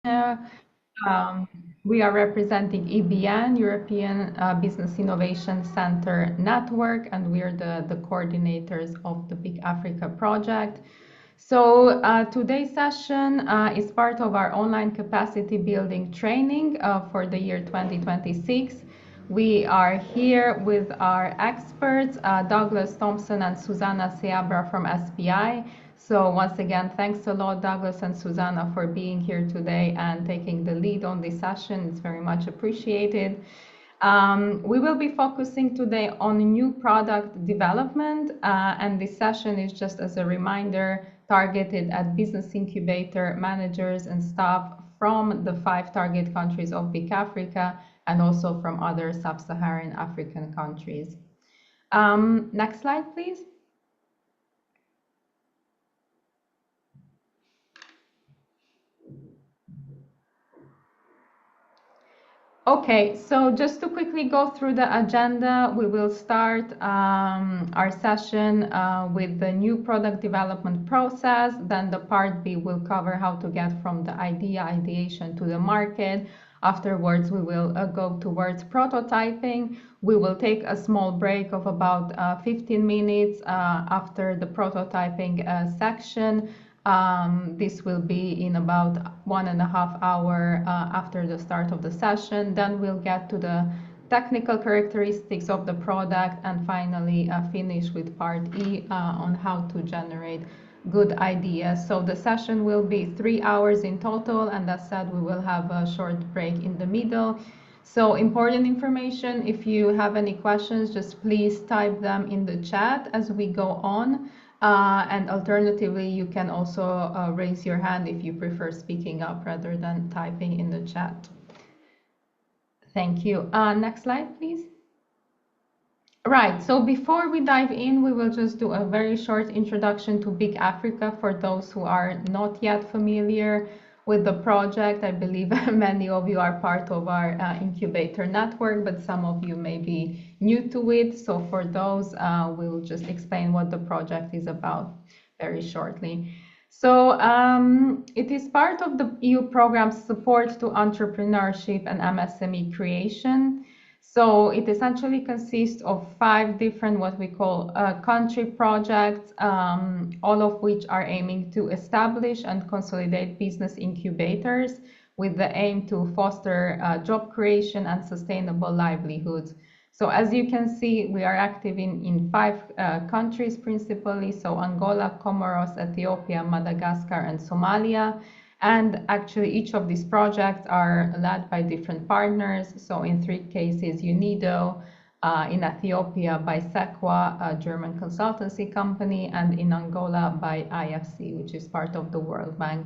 Uh, um, we are representing EBN, European Business Innovation Center Network, and we are the coordinators of the BIC Africa project. So today's session is part of our online capacity building training for the year 2026. We are here with our experts, Douglas Thompson and Susanna Seabra from SPI. So once again, thanks a lot, Douglas and Susanna, for being here today and taking the lead on this session. It's very much appreciated. We will be focusing today on new product development, and this session is just as a reminder targeted at business incubator managers and staff from the 5 target countries of BIC Africa and also from other sub-Saharan African countries. Next slide, please. Okay, so just to quickly go through the agenda, we will start our session with the new product development process. Then the part B will cover how to get from the ideation to the market. Afterwards, we will go towards prototyping. We will take a small break of about 15 minutes after the prototyping section. This will be in about 1.5 hours after the start of the session. Then we'll get to the technical characteristics of the product and finally finish with part E on how to generate good ideas. So the session will be 3 hours in total, and as said, we will have a short break in the middle. So important information, if you have any questions, just please type them in the chat as we go on. And alternatively, you can also raise your hand if you prefer speaking up rather than typing in the chat. Thank you. Next slide, please. Right, so before we dive in, we will just do a very short introduction to BIC Africa for those who are not yet familiar with the project. I believe many of you are part of our incubator network, but some of you may be new to it. So for those, we'll just explain what the project is about very shortly. So it is part of the EU program Support to Entrepreneurship and MSME Creation. So it essentially consists of 5 different what we call country projects, all of which are aiming to establish and consolidate business incubators with the aim to foster job creation and sustainable livelihoods. So as you can see, we are active in 5 countries principally, so Angola, Comoros, Ethiopia, Madagascar, and Somalia. And actually, each of these projects are led by different partners. So in 3 cases, UNIDO, in Ethiopia by SEQUA, a German consultancy company, and in Angola by IFC, which is part of the World Bank.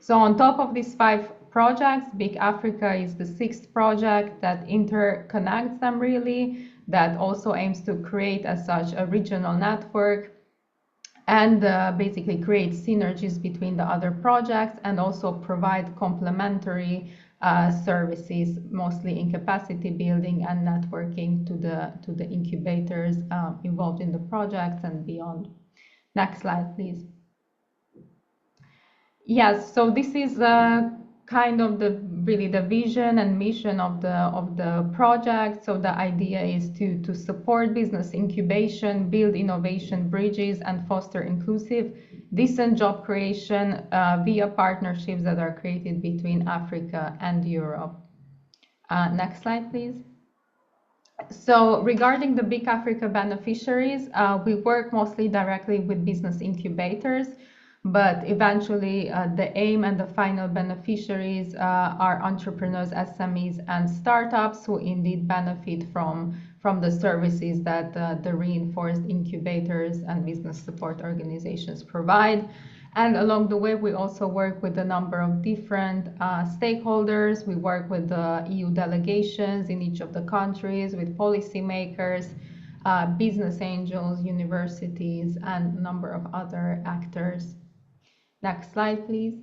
So on top of these 5 projects, BIC Africa is the 6th project that interconnects them really, that also aims to create as such a regional network and basically create synergies between the other projects and also provide complementary services, mostly in capacity building and networking to the incubators involved in the projects and beyond. Next slide, please. Yes, so this is kind of really the vision and mission of the project. So the idea is to support business incubation, build innovation bridges, and foster inclusive, decent job creation via partnerships that are created between Africa and Europe. Next slide, please. So regarding the BIC Africa beneficiaries, we work mostly directly with business incubators, but eventually the aim and the final beneficiaries are entrepreneurs, SMEs, and startups who indeed benefit from the services that the reinforced incubators and business support organizations provide. And along the way, we also work with a number of different stakeholders. We work with the EU delegations in each of the countries, with policymakers, business angels, universities, and a number of other actors. Next slide, please.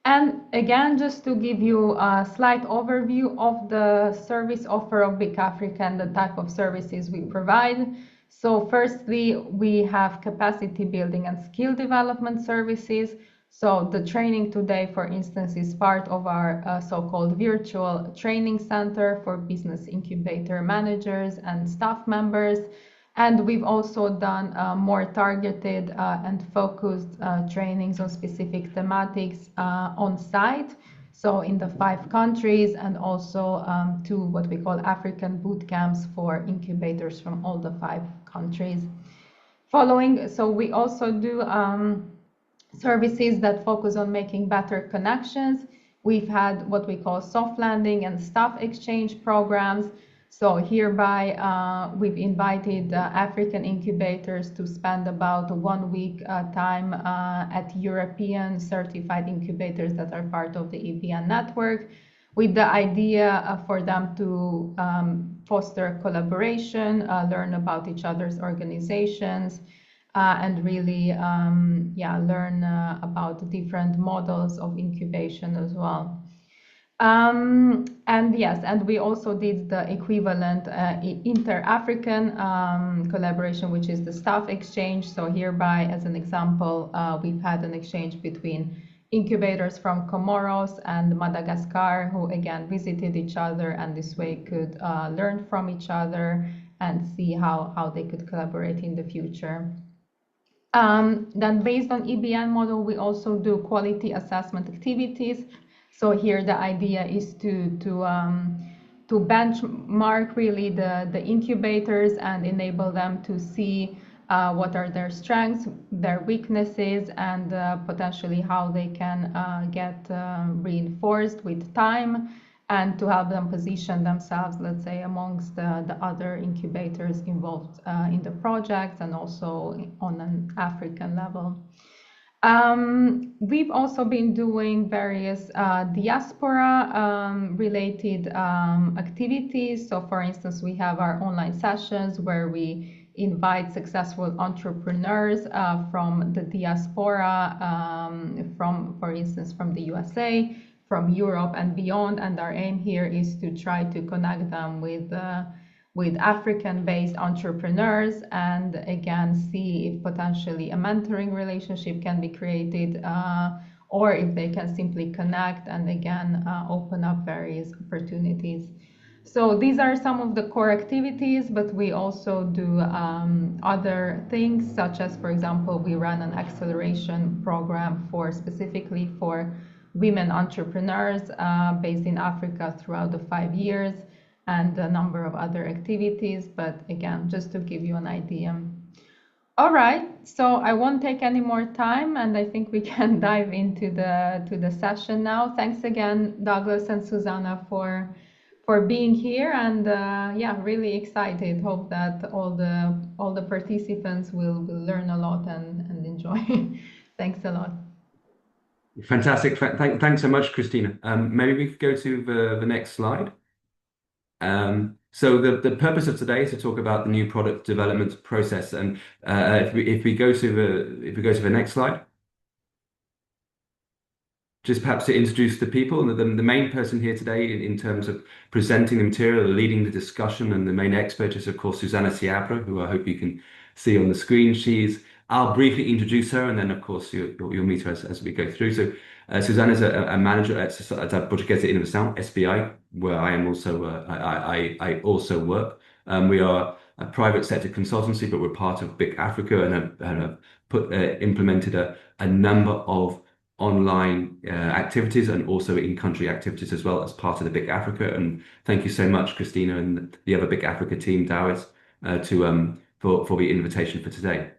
And again, just to give you a slight overview of the service offer of BIC Africa and the type of services we provide. So firstly, we have capacity building and skill development services. So the training today, for instance, is part of our so-called virtual training center for business incubator managers and staff members. And we've also done more targeted and focused trainings on specific thematics on site. So in the 5 countries, and also 2 what we call African boot camps for incubators from all the 5 countries. So we also do services that focus on making better connections. We've had what we call soft landing and staff exchange programs. So hereby, we've invited African incubators to spend about 1 week time at European certified incubators that are part of the EBN network, with the idea for them to foster collaboration, learn about each other's organizations, and really learn about different models of incubation as well. And yes, and we also did the equivalent inter-African collaboration, which is the staff exchange. So hereby, as an example, we've had an exchange between incubators from Comoros and Madagascar, who again visited each other, and this way could learn from each other and see how they could collaborate in the future. Then based on EBN model, we also do quality assessment activities. So here the idea is to benchmark really the incubators and enable them to see what are their strengths, their weaknesses, and potentially how they can get reinforced with time, and to help them position themselves, let's say, amongst the other incubators involved in the project, and also on an African level. We've also been doing various diaspora related activities. So for instance, we have our online sessions where we invite successful entrepreneurs from the diaspora, for instance, from the USA, from Europe and beyond, and our aim here is to try to connect them with African-based entrepreneurs, and again see if potentially a mentoring relationship can be created, or if they can simply connect and again open up various opportunities. So these are some of the core activities, but we also do other things, such as, for example, we run an acceleration program specifically for women entrepreneurs based in Africa throughout the 5 years, and a number of other activities, but again, just to give you an idea. All right, so I won't take any more time, and I think we can dive into the session now. Thanks again, Douglas and Susanna, for being here, and really excited. Hope that all the participants will learn a lot and enjoy. Thanks a lot. Fantastic. Thanks so much, Christina. Maybe we could go to the next slide. So the purpose of today is to talk about the new product development process, and if we go to the next slide, just perhaps to introduce the people. The main person here today in terms of presenting the material, leading the discussion, and the main expert is of course Susanna Ciabra, who I hope you can see on the screen. I'll briefly introduce her, and then of course you'll meet her as we go through. So Susanna is a manager at a Portuguesa Inovação, SBI, where I am also I also work. We are a private sector consultancy, but we're part of BIC Africa, and have implemented a number of online activities, and also in-country activities as well as part of the BIC Africa. And thank you so much, Christina, and the other BIC Africa team, Dawes, for the invitation for today.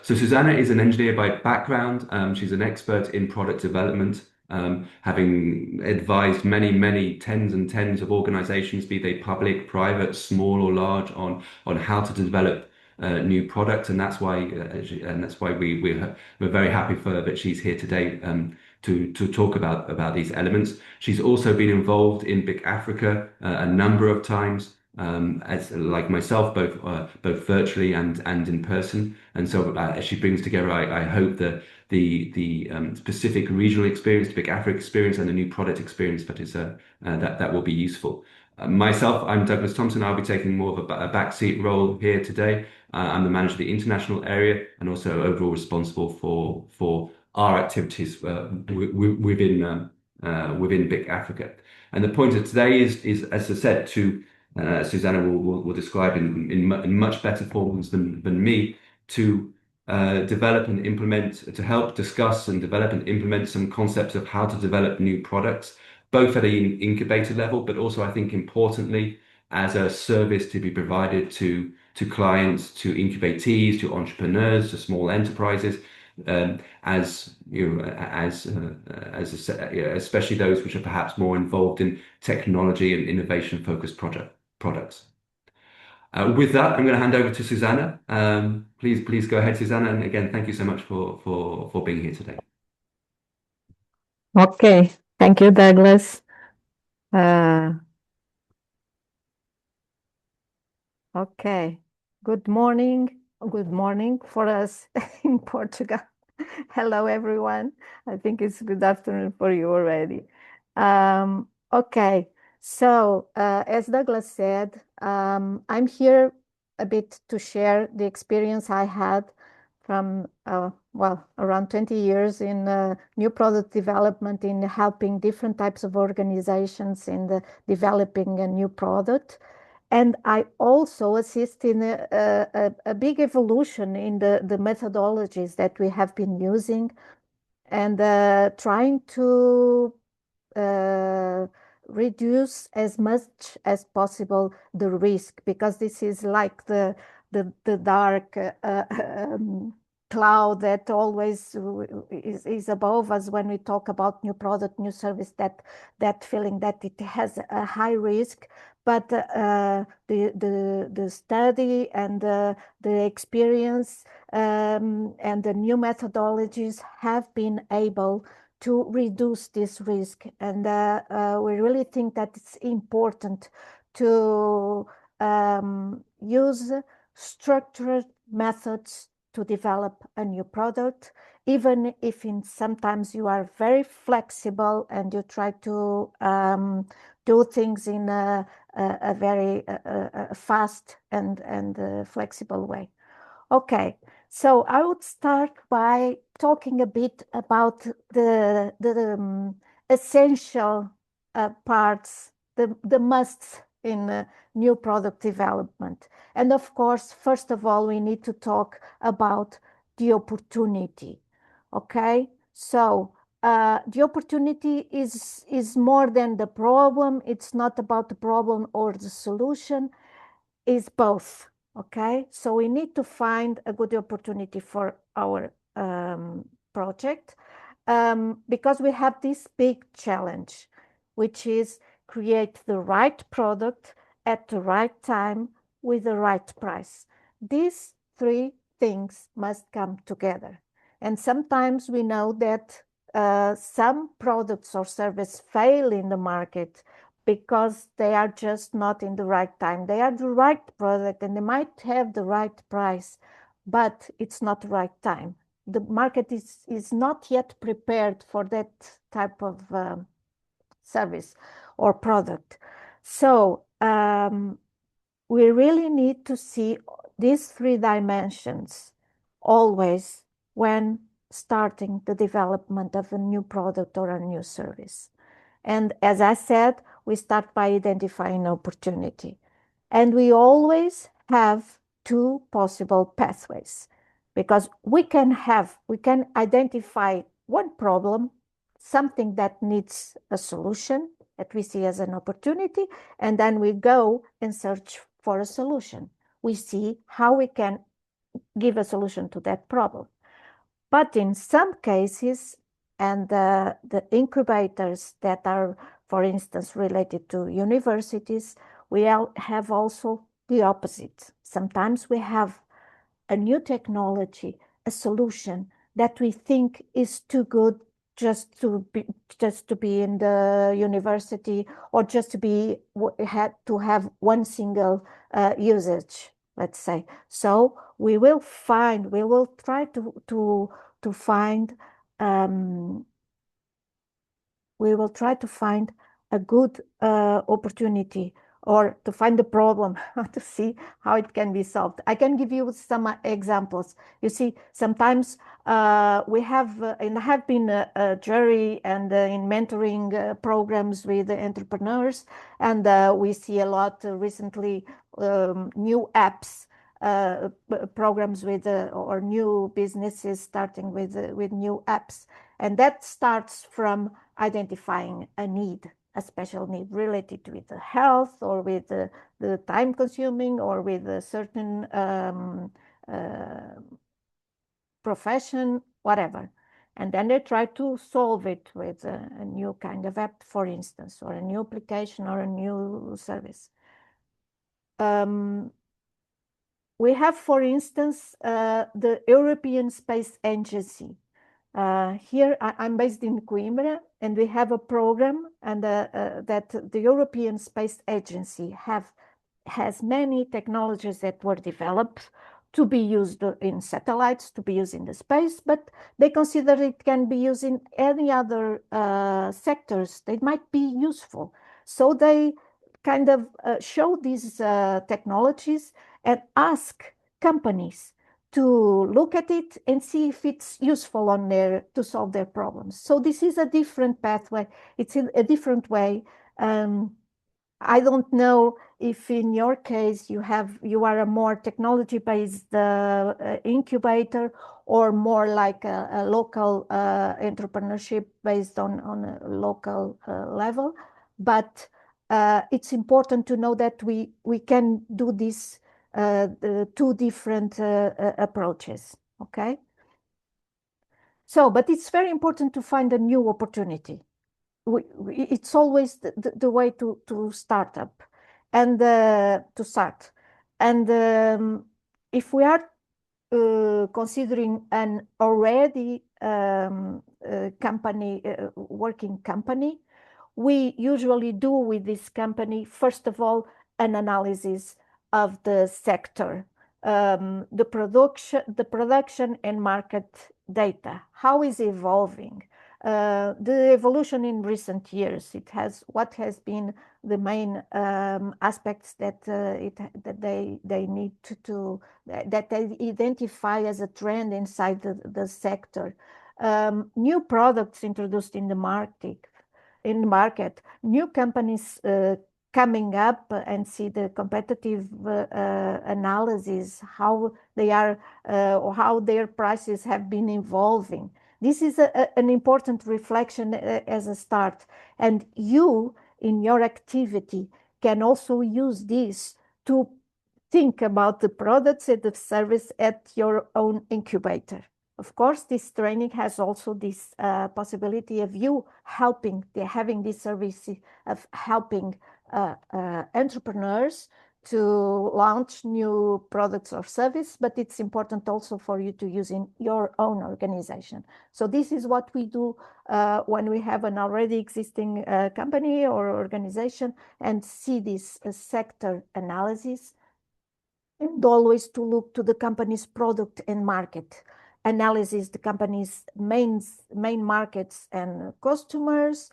So Susanna is an engineer by background. She's an expert in product development, having advised many tens and tens of organizations, be they public, private, small or large, on how to develop new products. And that's why we're very happy that she's here today to talk about these elements. She's also been involved in BIC Africa a number of times, as like myself, both virtually and in person. And so as she brings together, I hope the specific regional experience, the BIC Africa experience, and the new product experience that will be useful. Myself, I'm Douglas Thompson. I'll be taking more of a backseat role here today. I'm the manager of the international area, and also overall responsible for our activities within BIC Africa. And the point of today is as I said, to Susanna will describe in much better forms than me, to develop and implement, to help discuss and develop and implement some concepts of how to develop new products, both at an incubator level, but also I think importantly as a service to be provided to clients, to incubatees, to entrepreneurs, to small enterprises, as you know, especially those which are perhaps more involved in technology and innovation focused products. With that, I'm going to hand over to Susanna. Please go ahead, Susanna. And again, thank you so much for being here today. Okay, thank you, Douglas. Okay, good morning. Good morning for us in Portugal. Hello, everyone. I think it's good afternoon for you already. Okay, so as Douglas said, I'm here a bit to share the experience I had from, well, around 20 years in new product development, in helping different types of organizations in developing a new product. And I also assist in a big evolution in the methodologies that we have been using, and trying to reduce as much as possible the risk, because this is like the dark cloud that always is above us when we talk about new product, new service, that feeling that it has a high risk. But the study and the experience and the new methodologies have been able to reduce this risk. And we really think that it's important to use structured methods to develop a new product, even if sometimes you are very flexible and you try to do things in a very fast and flexible way. Okay, so I would start by talking a bit about the essential parts, the musts in new product development. And of course, first of all, we need to talk about the opportunity. Okay, so the opportunity is more than the problem. It's not about the problem or the solution. It's both. Okay, so we need to find a good opportunity for our project, because we have this big challenge, which is create the right product at the right time with the right price. These three things must come together. And sometimes we know that some products or services fail in the market because they are just not in the right time. They are the right product and they might have the right price, but it's not the right time. The market is not yet prepared for that type of service or product. So we really need to see these three dimensions always when starting the development of a new product or a new service. And as I said, we start by identifying opportunity. And we always have two possible pathways, because we can identify one problem, something that needs a solution that we see as an opportunity, and then we go and search for a solution. We see how we can give a solution to that problem. But in some cases, and the incubators that are, for instance, related to universities, we have also the opposite. Sometimes we have a new technology, a solution that we think is too good just to be in the university, or just to have one single usage, let's say. So we will try to find a good opportunity or to find the problem, to see how it can be solved. I can give you some examples. You see, sometimes we have, and I have been a jury and in mentoring programs with entrepreneurs, and we see a lot recently new apps, programs with or new businesses starting with new apps, and that starts from identifying a need, a special need related with the health or with the time consuming or with a certain profession, whatever. And then they try to solve it with a new kind of app, for instance, or a new application or a new service. We have, for instance, the European Space Agency. Here, I'm based in Coimbra, and we have a program and that the European Space Agency has many technologies that were developed to be used in satellites, to be used in the space, but they consider it can be used in any other sectors that might be useful. So they kind of show these technologies and ask companies to look at it and see if it's useful on to solve their problems. So this is a different pathway. It's in a different way. I don't know if in your case you are a more technology-based incubator or more like a local entrepreneurship based on a local level. But it's important to know that we can do this two different approaches, okay? So, but it's very important to find a new opportunity. It's always the way to start up and to start. And if we are considering an already company, working company, we usually do with this company, first of all, an analysis of the sector, the production and market data. How is evolving? The evolution in recent years. What has been the main aspects that they need that they identify as a trend inside the sector. New products introduced in the market, new companies coming up and see the competitive analysis, how they are or how their prices have been evolving. This is an important reflection as a start. And you, in your activity, can also use this to think about the products and the service at your own incubator. Of course, this training has also this possibility of you having this service of helping entrepreneurs to launch new products or service, but it's important also for you to use in your own organization. So this is what we do when we have an already existing company or organization and see this sector analysis, and always to look to the company's product and market analysis, the company's main markets and customers,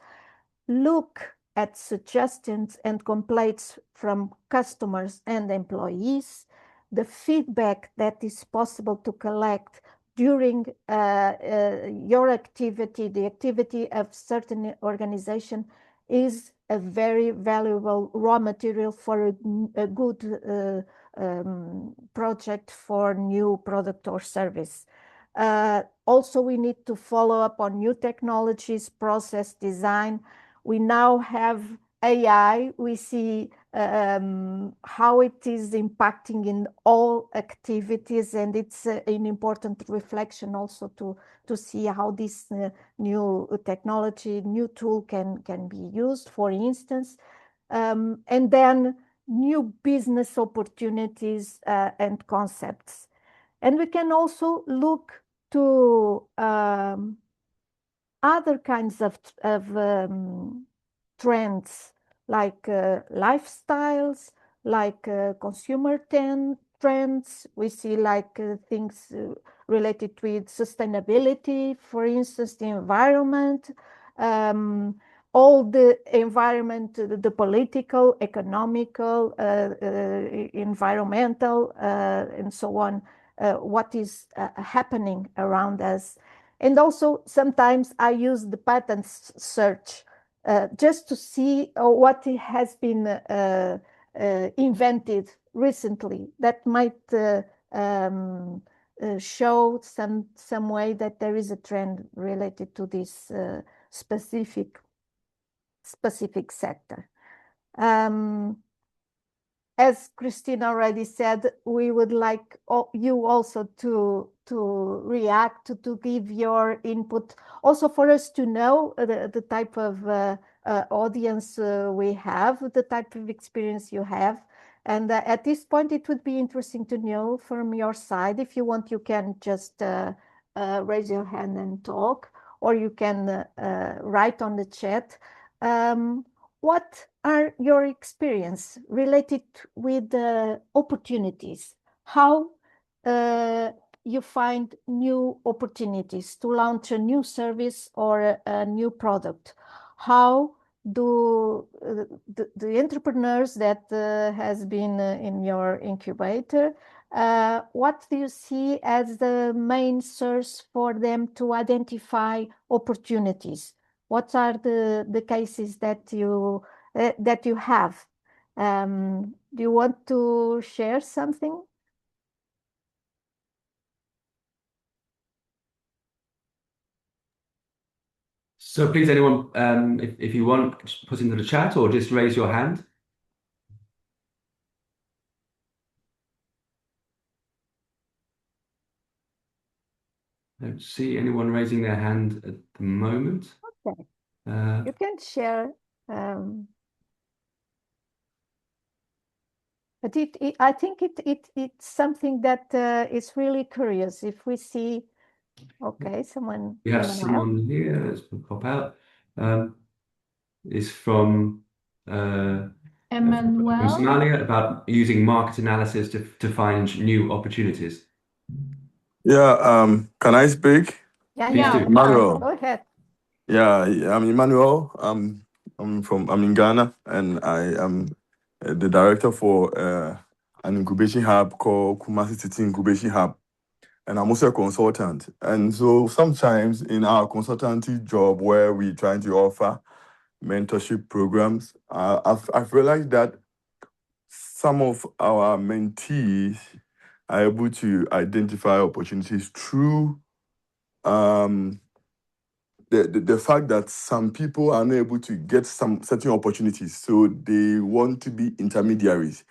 look at suggestions and complaints from customers and employees, the feedback that is possible to collect during your activity, the activity of certain organization is a very valuable raw material for a good project for new product or service. Also, we need to follow up on new technologies, process design. We now have AI. We see how it is impacting in all activities, and it's an important reflection also to see how this new technology, new tool can be used, for instance. And then new business opportunities and concepts. And we can also look to other kinds of trends, like lifestyles, like consumer trends. We see like things related with sustainability, for instance, the environment. all the environment, the political, economical, environmental, and so on, what is happening around us. And also sometimes I use the patents search just to see what has been invented recently that might show some way that there is a trend related to this specific sector. As Christine already said, we would like you also to react, to give your input, also for us to know the type of audience we have, the type of experience you have. And at this point, it would be interesting to know from your side. If you want, you can just raise your hand and talk, or you can write on the chat. What are your experience related with the opportunities? How you find new opportunities to launch a new service or a new product? How do the entrepreneurs that has been in your incubator, what do you see as the main source for them to identify opportunities? What are the cases that you have? Do you want to share something? So please, anyone, if you want, just put into the chat or just raise your hand. I don't see anyone raising their hand at the moment. Okay. You can share. But I think it's something that is really curious. If we see, okay, someone. We have someone here. Let's pop out. Is from Emmanuel. Somalia about using market analysis to find new opportunities. Yeah, can I speak? Yeah, Please do. Emmanuel. Go ahead. Yeah, I'm Emmanuel. I'm in Ghana, and I am the director for an incubation hub called Kumasi City Incubation Hub, and I'm also a consultant. And so sometimes in our consultancy job, where we're trying to offer mentorship programs, I've realized that some of our mentees are able to identify opportunities through the fact that some people are not able to get some certain opportunities, so they want to be intermediaries.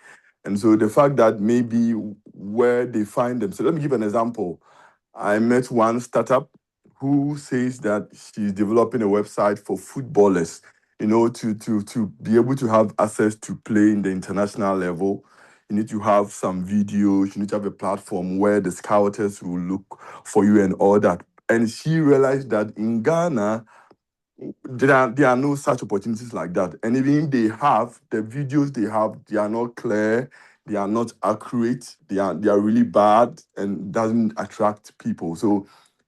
And so the fact that maybe where they find them. So let me give an example. I met one startup who says that she's developing a website for footballers, to be able to have access to play in the international level. You need to have some videos, you need to have a platform where the scouters will look for you and all that. And she realized that in Ghana, there are no such opportunities like that. And even if they have, the videos they have, they are not clear, they are not accurate, they are really bad and doesn't attract people. So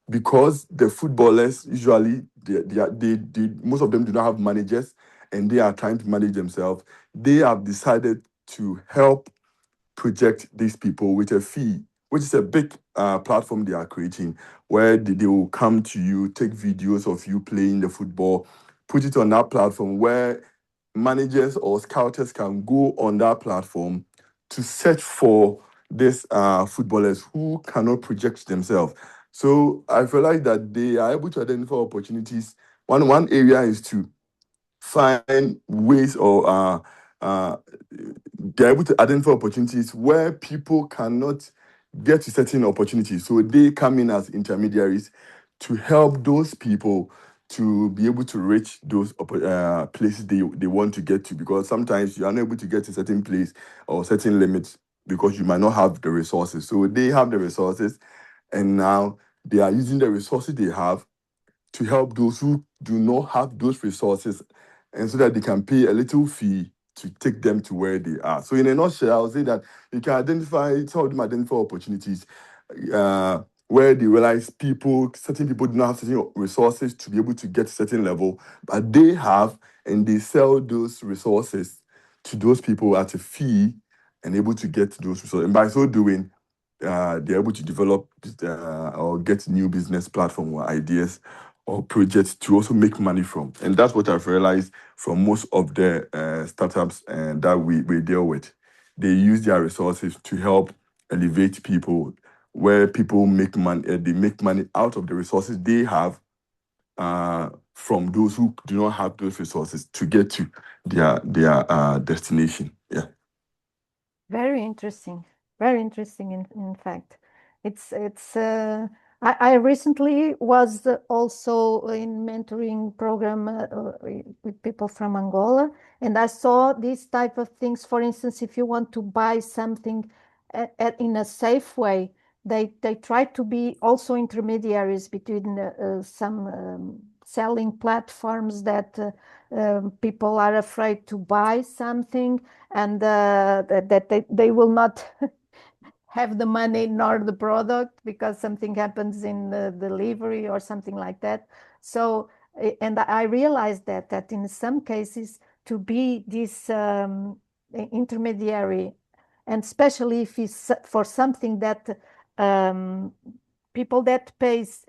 because the footballers usually they most of them do not have managers and they are trying to manage themselves, they have decided to help project these people with a fee, which is a big platform they are creating, where they will come to you, take videos of you playing the football, put it on that platform where managers or scouters can go on that platform to search for these footballers who cannot project themselves. So I feel like that they are able to identify opportunities. One area is to find ways or they're able to identify opportunities where people cannot get to certain opportunities. So they come in as intermediaries to help those people to be able to reach those places they want to get to, because sometimes you are not able to get to a certain place or certain limits because you might not have the resources. So they have the resources, and now they are using the resources they have to help those who do not have those resources, and so that they can pay a little fee to take them to where they are. So in a nutshell, I would say that you can some of them identify opportunities where they realize certain people do not have certain resources to be able to get to a certain level, but they have, and they sell those resources to those people at a fee and able to get those resources. And by so doing, they're able to develop or get new business platform or ideas or projects to also make money from. And that's what I've realized from most of the startups that we deal with. They use their resources to help elevate people, where people make money. They make money out of the resources they have from those who do not have those resources to get to their destination. Yeah. Very interesting. Very interesting. In fact, it's. I recently was also in mentoring program with people from Angola, and I saw these type of things. For instance, if you want to buy something in a safe way, they try to be also intermediaries between some selling platforms that people are afraid to buy something, and that they will not have the money nor the product because something happens in the delivery or something like that. So, and I realized that in some cases, to be this intermediary, and especially if it's for something that people that pays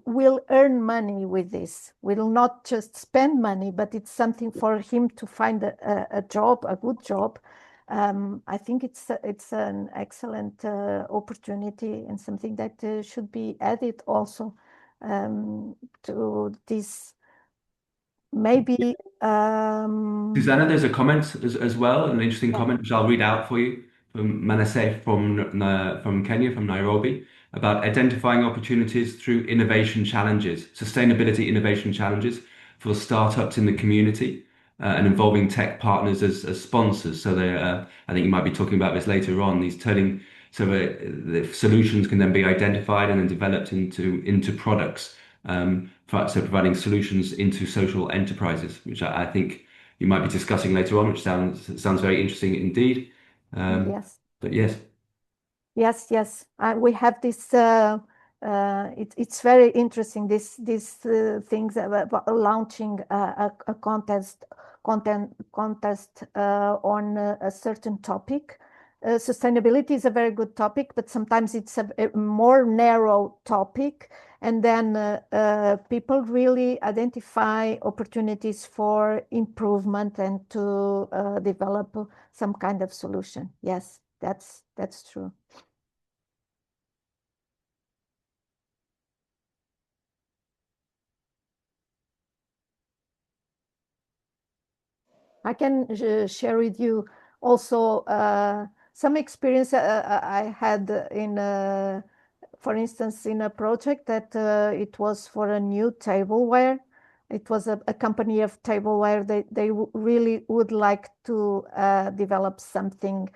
will earn money with this, will not just spend money, but it's something for him to find a job, a good job. I think it's an excellent opportunity and something that should be added also to this. Maybe Susanna, there's a comment as well, an interesting comment which I'll read out for you from Manasseh from Kenya, from Nairobi, about identifying opportunities through innovation challenges, sustainability innovation challenges for startups in the community, and involving tech partners as sponsors. So I think you might be talking about this later on. The solutions can then be identified and then developed into products. So providing solutions into social enterprises, which I think you might be discussing later on, which sounds very interesting indeed. yes. But yes. Yes. We have this. It's very interesting. These things about launching a contest on a certain topic. Sustainability is a very good topic, but sometimes it's a more narrow topic, and then people really identify opportunities for improvement and to develop some kind of solution. Yes, that's true. I can share with you also some experience I had in, for instance, in a project that it was for a new tableware. It was a company of tableware. They really would like to develop something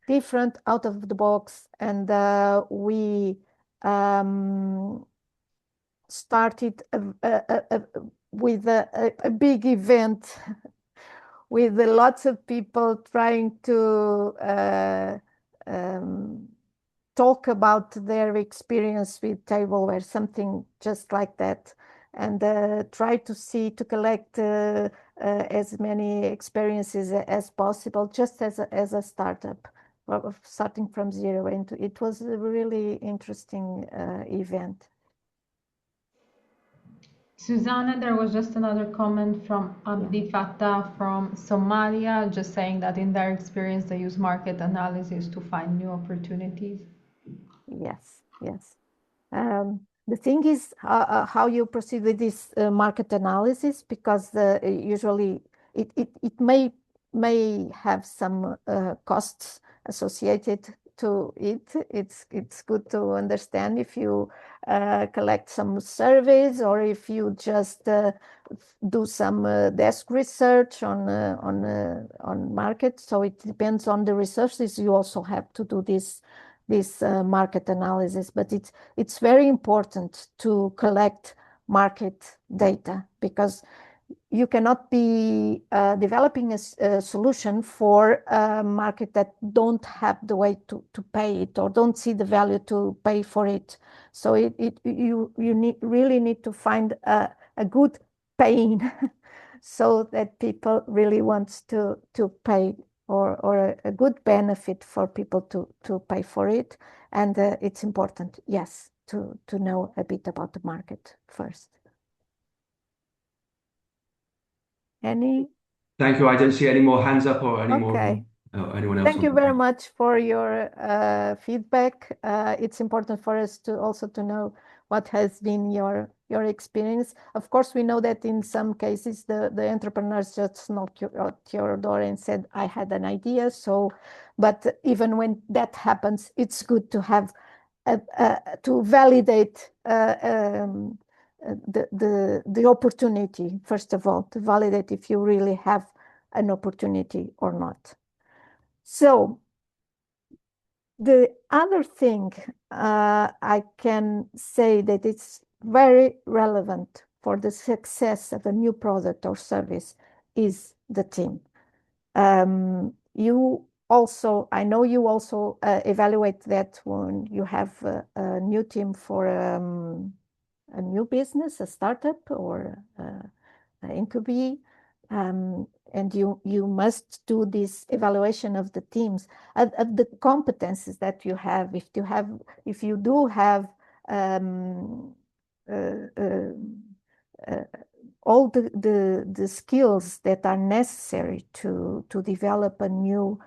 different, out of the box, and we started with a big event with lots of people trying to talk about their experience with tableware, something just like that, and try to collect as many experiences as possible, just as a startup, starting from zero. And it was a really interesting event. Susanna, there was just another comment from Abdi Fattah from Somalia, just saying that in their experience, they use market analysis to find new opportunities. Yes. The thing is how you proceed with this market analysis, because usually it may have some costs associated to it. It's good to understand if you collect some surveys or if you just do some desk research on market. So it depends on the resources. You also have to do this market analysis, but it's very important to collect market data, because you cannot be developing a solution for a market that don't have the way to pay it, or don't see the value to pay for it. So you really need to find a good paying so that people really want to pay, or a good benefit for people to pay for it. And it's important, yes, to know a bit about the market first. Any? Thank you. I don't see any more hands up or any more Okay. anyone else. Thank you very much for your feedback. It's important for us to also to know what has been your experience. Of course, we know that in some cases the entrepreneurs just knock at your door and said, "I had an idea." So, but even when that happens, it's good to have to validate the opportunity, first of all, to validate if you really have an opportunity or not. So the other thing I can say that it's very relevant for the success of a new product or service is the team. You also, I know you also evaluate that when you have a new team for a new business, a startup, or an incubee. And you must do this evaluation of the teams, of the competences that you have. If you do have all the skills that are necessary to develop a new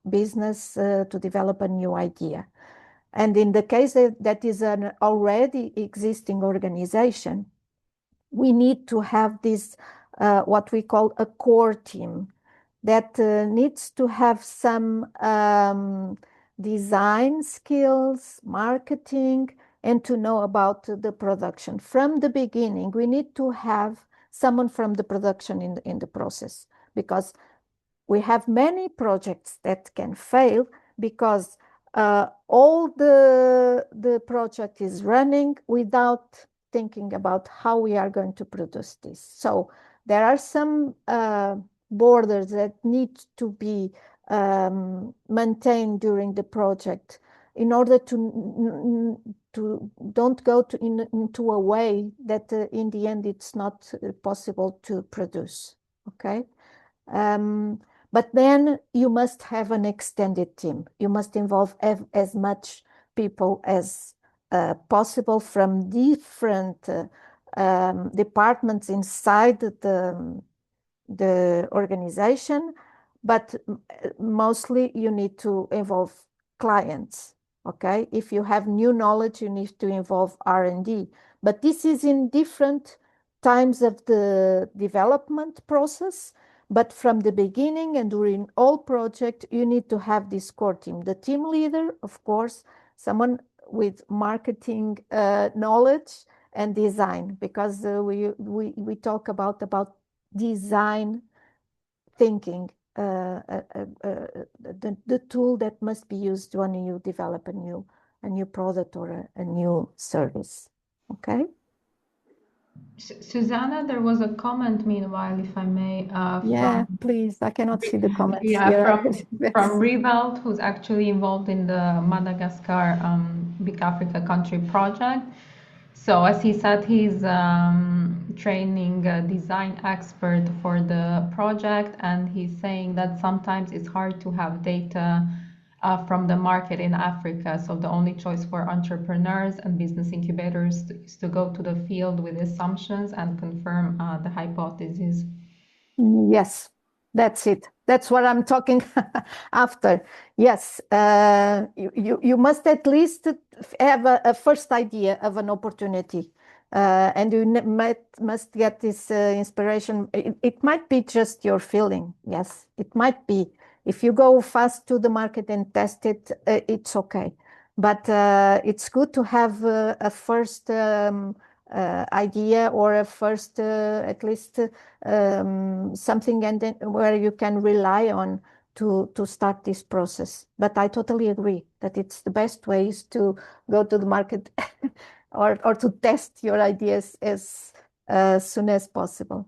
business, to develop a new idea. And in the case that is an already existing organization, we need to have this, what we call a core team that needs to have some design skills, marketing, and to know about the production. From the beginning, we need to have someone from the production in the process, because we have many projects that can fail because all the project is running without thinking about how we are going to produce this. So there are some borders that need to be maintained during the project in order to don't go into a way that in the end it's not possible to produce, okay? But then you must have an extended team. You must involve as much people as possible from different departments inside the organization, but mostly you need to involve clients, okay? If you have new knowledge, you need to involve R&D, but this is in different times of the development process. But from the beginning and during all project, you need to have this core team. The team leader, of course, someone with marketing knowledge and design, because we talk about design thinking, the tool that must be used when you develop a new product or a new service. Okay. Susanna, there was a comment meanwhile, if I may. Yeah, please. I cannot see the comments Yeah, here. from Revelt, who's actually involved in the Madagascar BIC Africa country project. So as he said, he's training a design expert for the project, and he's saying that sometimes it's hard to have data from the market in Africa. So the only choice for entrepreneurs and business incubators is to go to the field with assumptions and confirm the hypothesis. Yes, that's it. That's what I'm talking after. Yes, you must at least have a first idea of an opportunity, and you must get this inspiration. It might be just your feeling. Yes, it might be. If you go fast to the market and test it, it's okay. But it's good to have a first idea, or a first at least something, and then where you can rely on to start this process. But I totally agree that it's the best way is to go to the market or to test your ideas as soon as possible.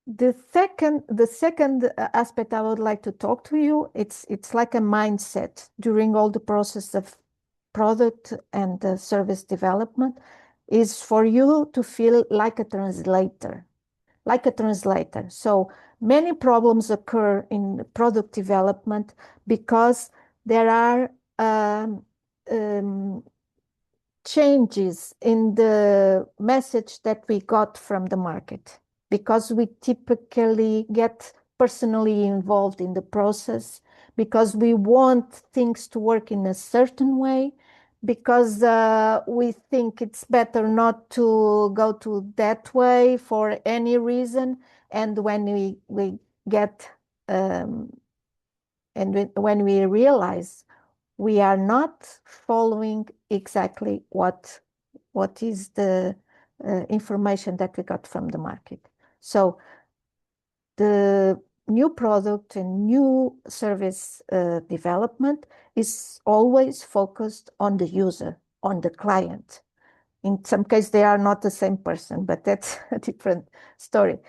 The second aspect I would like to talk to you, it's like a mindset during all the process of product and service development. is for you to feel like a translator, like a translator. So many problems occur in product development because there are changes in the message that we got from the market, because we typically get personally involved in the process, because we want things to work in a certain way, because we think it's better not to go to that way for any reason. And when we get and when we realize we are not following exactly what is the information that we got from the market. So the new product and new service development is always focused on the user, on the client. In some cases, they are not the same person, but that's a different story.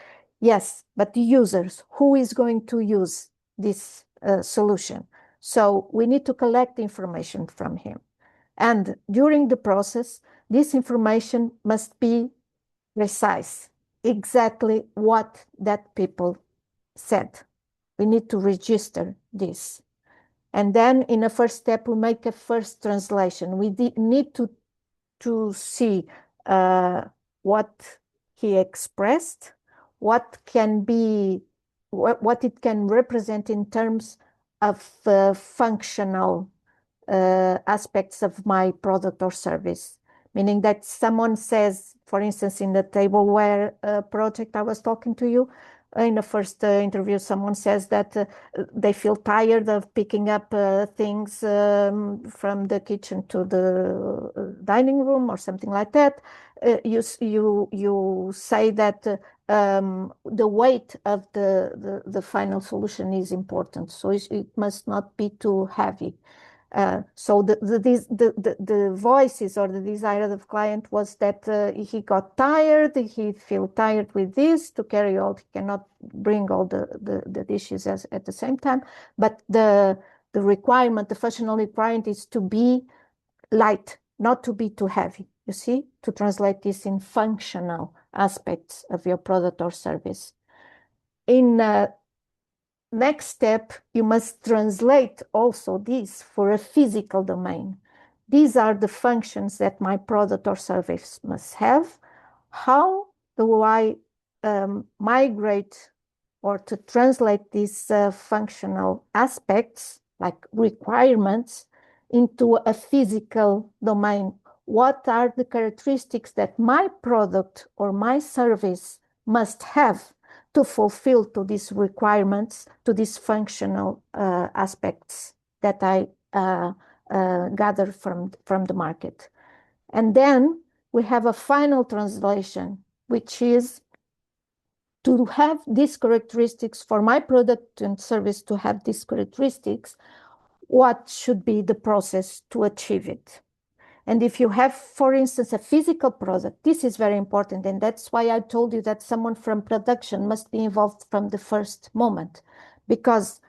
Yes, but the users, who is going to use this solution? So we need to collect information from him. And during the process, this information must be precise, exactly what that people said. We need to register this. And then in a first step, we make a first translation. We need to see what he expressed, what it can represent in terms of functional aspects of my product or service. Meaning that someone says, for instance, in the tableware project I was talking to you, in the first interview, someone says that they feel tired of picking up things from the kitchen to the dining room or something like that. You say that the weight of the final solution is important, so it must not be too heavy. So the voices or the desire of the client was that he got tired, he feel tired with this to carry all, he cannot bring all the dishes at the same time, but the requirement, the functional requirement is to be light, not to be too heavy, you see, to translate this in functional aspects of your product or service. In next step, you must translate also this for a physical domain. These are the functions that my product or service must have. How do I migrate or to translate these functional aspects, like requirements, into a physical domain? What are the characteristics that my product or my service must have to fulfill to these requirements, to these functional aspects that I gather from the market? And then we have a final translation, which is to have these characteristics for my product and service to have these characteristics. What should be the process to achieve it? And if you have, for instance, a physical product, this is very important. And that's why I told you that someone from production must be involved from the first moment, because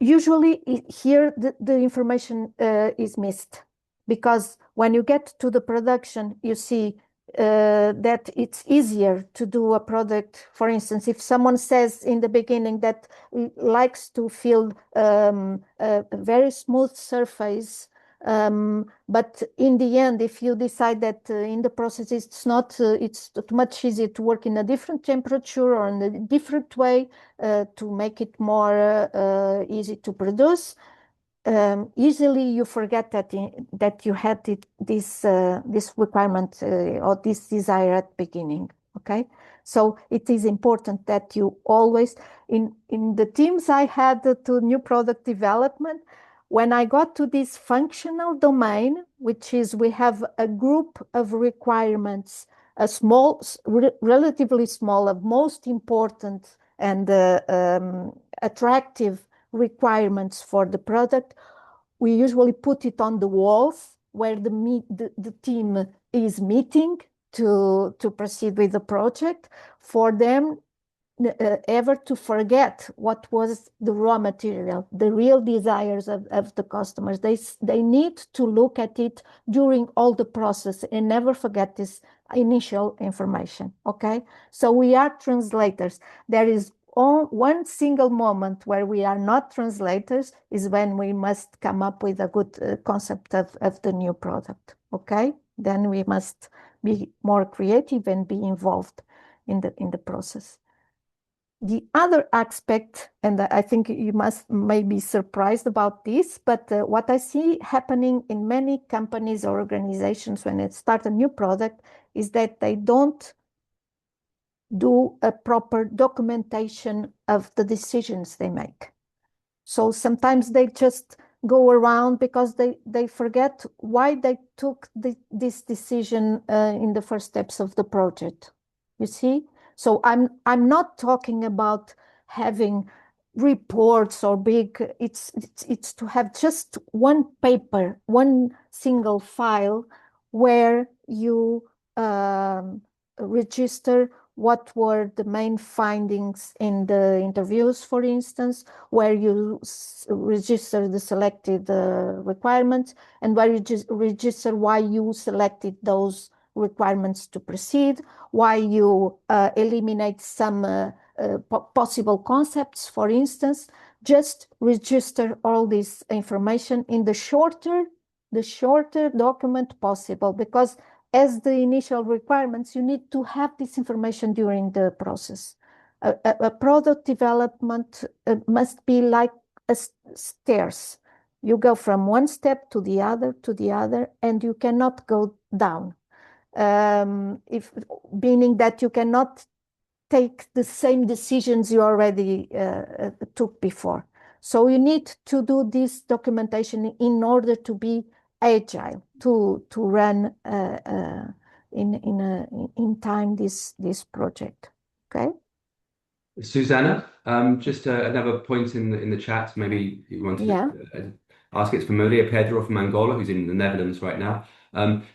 usually here the information is missed. Because when you get to the production, you see that it's easier to do a product. For instance, if someone says in the beginning that likes to feel a very smooth surface, but in the end, if you decide that in the process it's not, it's much easier to work in a different temperature or in a different way to make it more easy to produce, easily you forget that you had this requirement or this desire at beginning. Okay, so it is important that you always in the teams I had to new product development. When I got to this functional domain, which is we have a group of requirements, a small, relatively small, of most important and attractive requirements for the product, we usually put it on the walls where the team is meeting to proceed with the project, for them ever to forget what was the raw material, the real desires of the customers. They need to look at it during all the process and never forget this initial information, okay? So we are translators. There is one single moment where we are not translators is when we must come up with a good concept of the new product, okay? Then we must be more creative and be involved in the process. The other aspect, and I think you may be surprised about this, but what I see happening in many companies or organizations when they start a new product is that they don't do a proper documentation of the decisions they make. So sometimes they just go around because they forget why they took this decision in the first steps of the project. You see? So I'm not talking about having reports or big, it's to have just one paper, one single file where you register what were the main findings in the interviews, for instance, where you register the selected requirements, and where you just register why you selected those requirements to proceed, why you eliminate some possible concepts, for instance. Just register all this information in the shorter document possible, because as the initial requirements, you need to have this information during the process. A product development must be like stairs. You go from one step to the other, and you cannot go down. Meaning that you cannot take the same decisions you already took before. So you need to do this documentation in order to be agile, to run in time this project. Okay. Susanna, just another point in the chat. Maybe you want to ask it for Maria Pedro from Angola, who's in the Netherlands right now.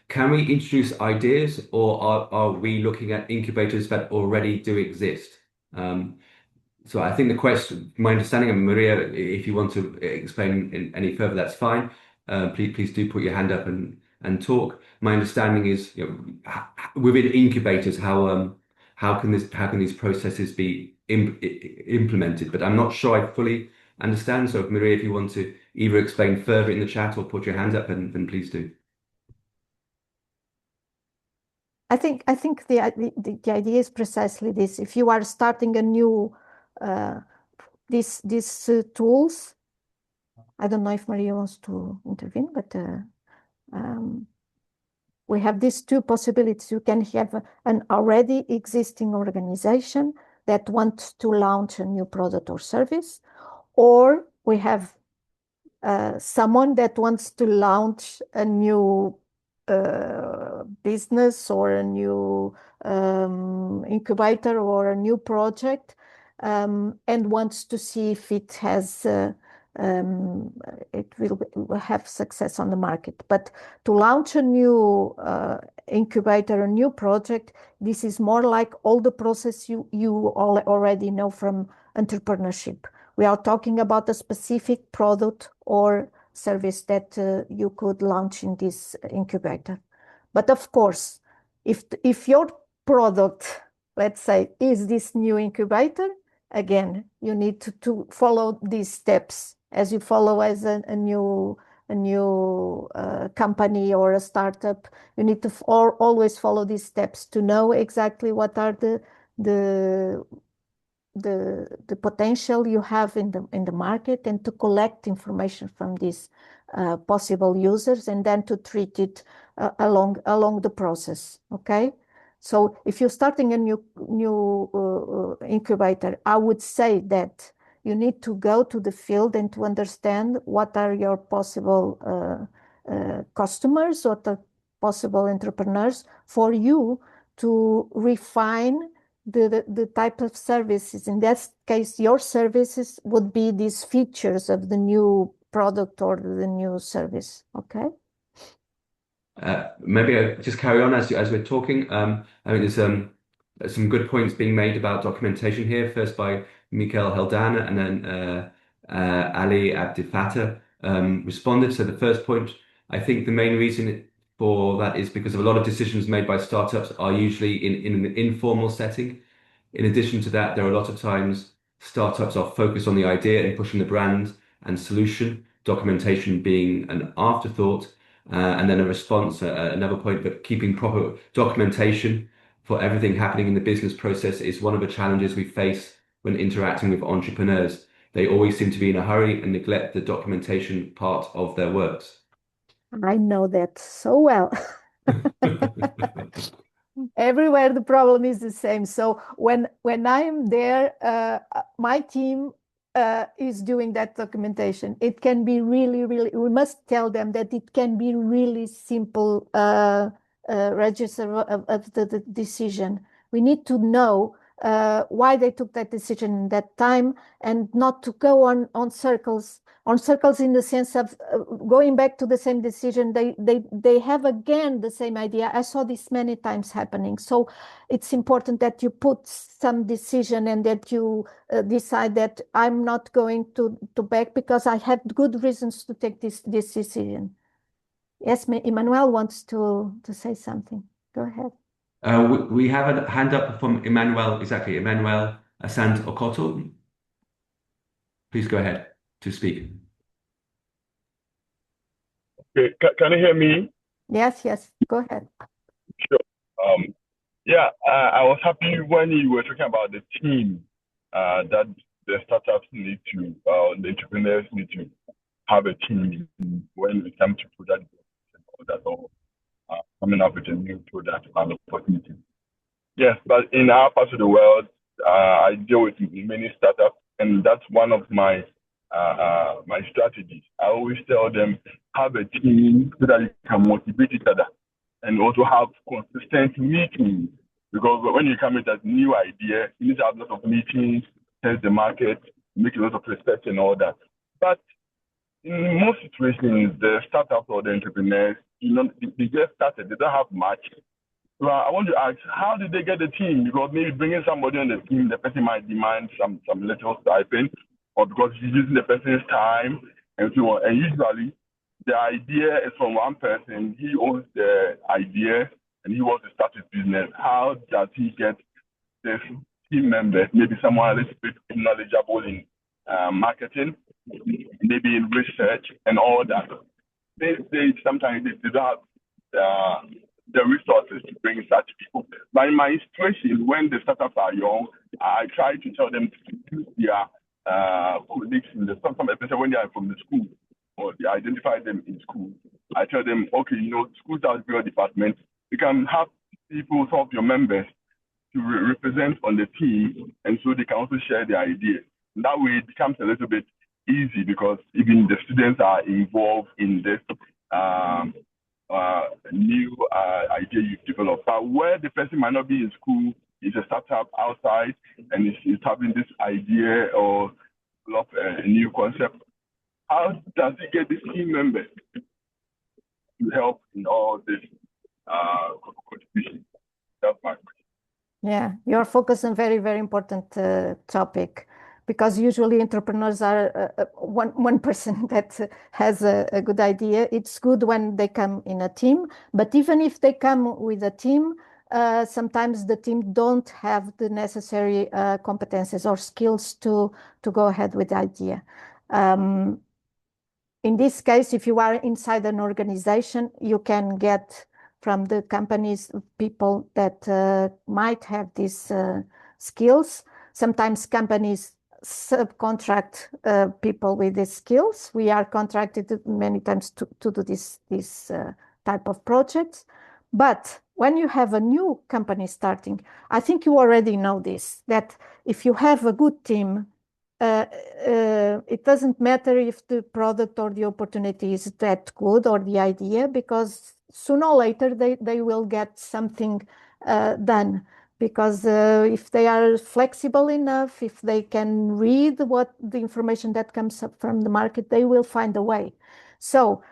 Can we introduce ideas, or are we looking at incubators that already do exist? So I think the question, my understanding of Maria, if you want to explain any further, that's fine. Please do put your hand up and talk. My understanding is, within incubators, how can these processes be implemented? But I'm not sure I fully understand. So, Maria, if you want to either explain further in the chat or put your hand up, then please do. I think the idea is precisely this. If you are starting a new these tools, I don't know if Maria wants to intervene, but we have these two possibilities. You can have an already existing organization that wants to launch a new product or service, or we have someone that wants to launch a new business or a new incubator or a new project, and wants to see if it has it will have success on the market. But to launch a new incubator, a new project, this is more like all the process you all already know from entrepreneurship. We are talking about a specific product or service that you could launch in this incubator. But of course, if your product, let's say, is this new incubator, again, you need to follow these steps as you follow as a new company or a startup. You need to always follow these steps to know exactly what are the potential you have in the market, and to collect information from these possible users, and then to treat it along the process. Okay, so if you're starting a new incubator, I would say that you need to go to the field and to understand what are your possible customers, what are possible entrepreneurs, for you to refine the type of services. In that case, your services would be these features of the new product or the new service. Okay. Maybe I just carry on as we're talking. I mean, some good points being made about documentation here, first by Mikael Heldana and then Ali Abdifatah responded. So the first point, I think the main reason for that is because of a lot of decisions made by startups are usually in an informal setting. In addition to that, there are a lot of times startups are focused on the idea and pushing the brand and solution, documentation being an afterthought, and then a response, another point, but keeping proper documentation for everything happening in the business process is one of the challenges we face when interacting with entrepreneurs. They always seem to be in a hurry and neglect the documentation part of their works. I know that so well. Everywhere the problem is the same. So when I'm there, my team is doing that documentation. It can be really, we must tell them that it can be really simple register of the decision. We need to know why they took that decision in that time, and not to go on circles in the sense of going back to the same decision. They have again the same idea. I saw this many times happening. So it's important that you put some decision and that you decide that I'm not going to back because I had good reasons to take this decision. Yes, Emmanuel wants to say something. Go ahead. We have a hand up from Emmanuel, exactly, Emmanuel Asante Okoto. Please go ahead to speak. Okay, can you hear me? Yes, go ahead. Sure. Yeah, I was happy when you were talking about the team that the startups need to, the entrepreneurs need to have a team when it comes to product development or coming up with a new product and opportunity. Yes, but in our part of the world, I deal with many startups, and that's one of my my strategies. I always tell them, have a team so that you can motivate each other, and also have consistent meetings. Because when you come with a new idea, you need to have lots of meetings, test the market, make a lot of research and all that. But in most situations, the startups or the entrepreneurs, they just started, they don't have much. So I want to ask, how did they get the team? Because maybe bringing somebody on the team, the person might demand some little stipend, or because he's using the person's time and so on. And usually, the idea is from one person. He owns the idea and he wants to start his business. How does he get this team members? Maybe someone a little bit knowledgeable in marketing, maybe in research and all that. They sometimes they don't have the resources to bring such people. But in my situation, when the startups are young, I try to tell them to use their colleagues in the some especially when they are from the school or they identify them in school. I tell them, okay, schools are your department. You can have people, some of your members, to represent on the team, and so they can also share their ideas. And that way, it becomes a little bit easy because even the students are involved in this new idea you've developed. But where the person might not be in school, is a startup outside, and is having this idea or develop a new concept. How does he get this team members to help in all this contribution? That's my question. Yeah, you're focused on very, very important topic, because usually entrepreneurs are one person that has a good idea. It's good when they come in a team, but even if they come with a team, sometimes the team don't have the necessary competences or skills to go ahead with the idea. In this case, if you are inside an organization, you can get from the companies people that might have these skills. Sometimes companies subcontract people with these skills. We are contracted many times to do this type of projects. But when you have a new company starting, I think you already know this, that if you have a good team, it doesn't matter if the product or the opportunity is that good or the idea, because sooner or later they will get something done. Because if they are flexible enough, if they can read what the information that comes up from the market, they will find a way. So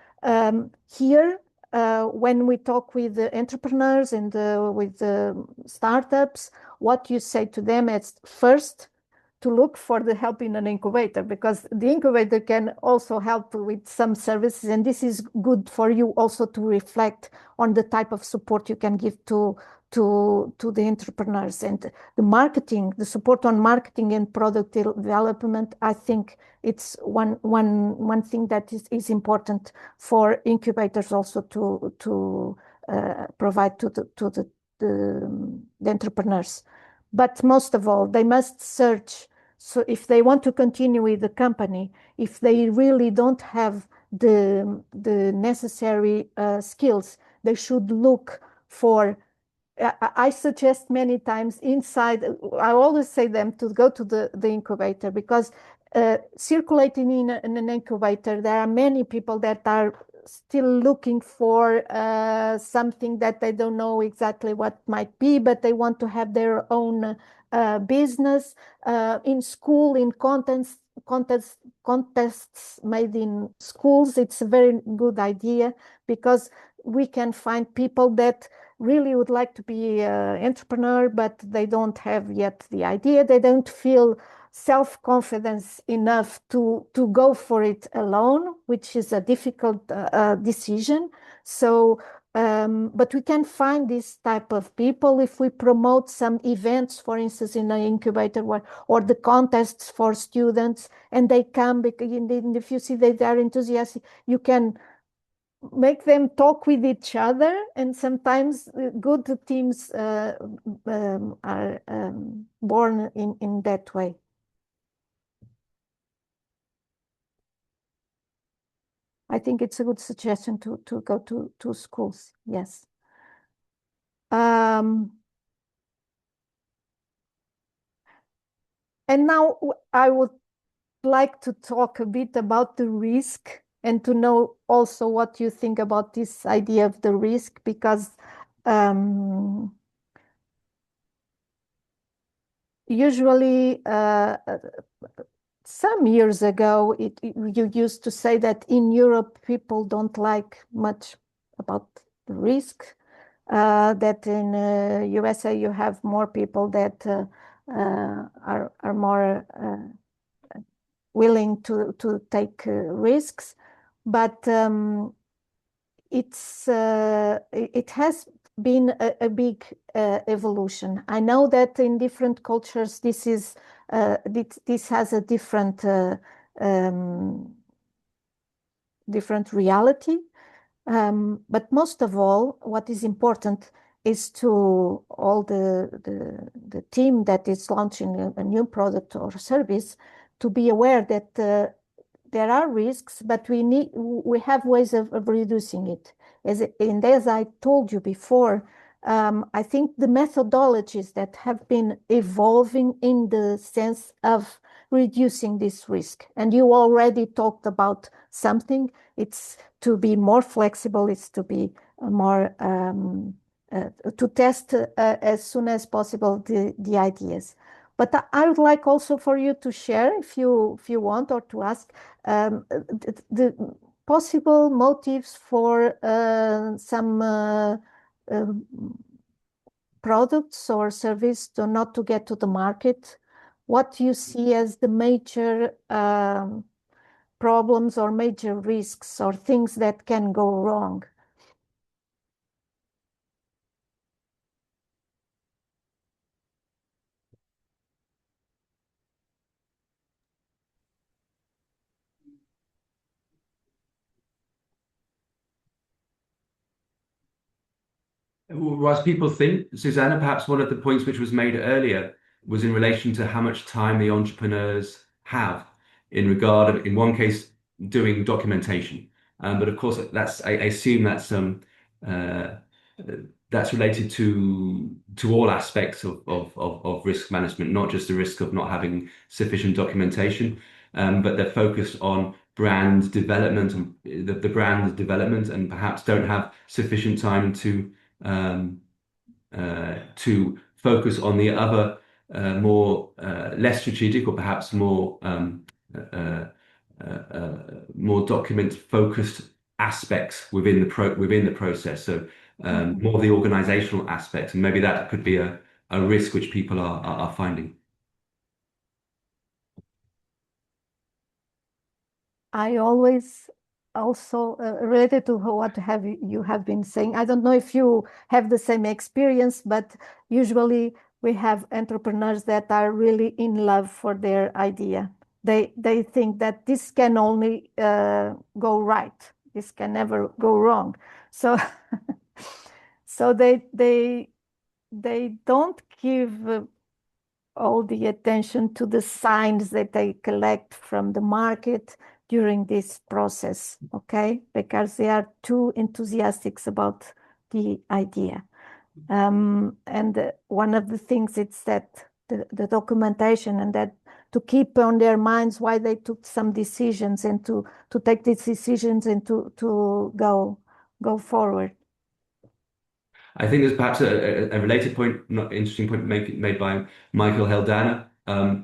here, when we talk with the entrepreneurs and with the startups, what you say to them is first to look for the help in an incubator, because the incubator can also help with some services, and this is good for you also to reflect on the type of support you can give to the entrepreneurs. And the marketing, the support on marketing and product development, I think it's one thing that is important for incubators also to provide to the entrepreneurs. But most of all, they must search. So if they want to continue with the company, if they really don't have the necessary skills, they should look for. I suggest many times inside. I always say them to go to the incubator, because circulating in an incubator, there are many people that are still looking for something that they don't know exactly what might be, but they want to have their own business in school, in contests made in schools. It's a very good idea, because we can find people that really would like to be an entrepreneur, but they don't have yet the idea. They don't feel self-confidence enough to go for it alone, which is a difficult decision. So, but we can find this type of people if we promote some events, for instance, in an incubator, or the contests for students, and they come, because if you see that they are enthusiastic, you can make them talk with each other, and sometimes good teams are born in that way. I think it's a good suggestion to go to schools. Yes. And now I would like to talk a bit about the risk, and to know also what you think about this idea of the risk, because usually some years ago, you used to say that in Europe, people don't like much about the risk, that in USA, you have more people that are more willing to take risks. But it has been a big evolution. I know that in different cultures, this has a different reality. But most of all, what is important is to all the team that is launching a new product or service to be aware that there are risks, but we have ways of reducing it. And as I told you before, I think the methodologies that have been evolving in the sense of reducing this risk. And you already talked about something. It's to be more flexible. It's to be more to test as soon as possible the ideas. But I would like also for you to share, if you want, or to ask the possible motives for some products or service not to get to the market. What you see as the major problems or major risks or things that can go wrong. Well, as people think, Susanna, perhaps one of the points which was made earlier was in relation to how much time the entrepreneurs have in regard of, in one case, doing documentation. But of course, I assume that's related to all aspects of risk management, not just the risk of not having sufficient documentation, but they're focused on brand development and the brand development, and perhaps don't have sufficient time to focus on the other more less strategic, or perhaps more document focused aspects within the process. So more the organizational aspects, and maybe that could be a risk which people are finding. I always also related to what you have been saying. I don't know if you have the same experience, but usually we have entrepreneurs that are really in love for their idea. They think that this can only go right. This can never go wrong. So so they don't give all the attention to the signs that they collect from the market during this process, okay? Because they are too enthusiastic about the idea. And one of the things is that the documentation, and that to keep on their minds why they took some decisions, and to take these decisions and to go forward. I think there's perhaps a related point, not interesting point made by Michael Heldana.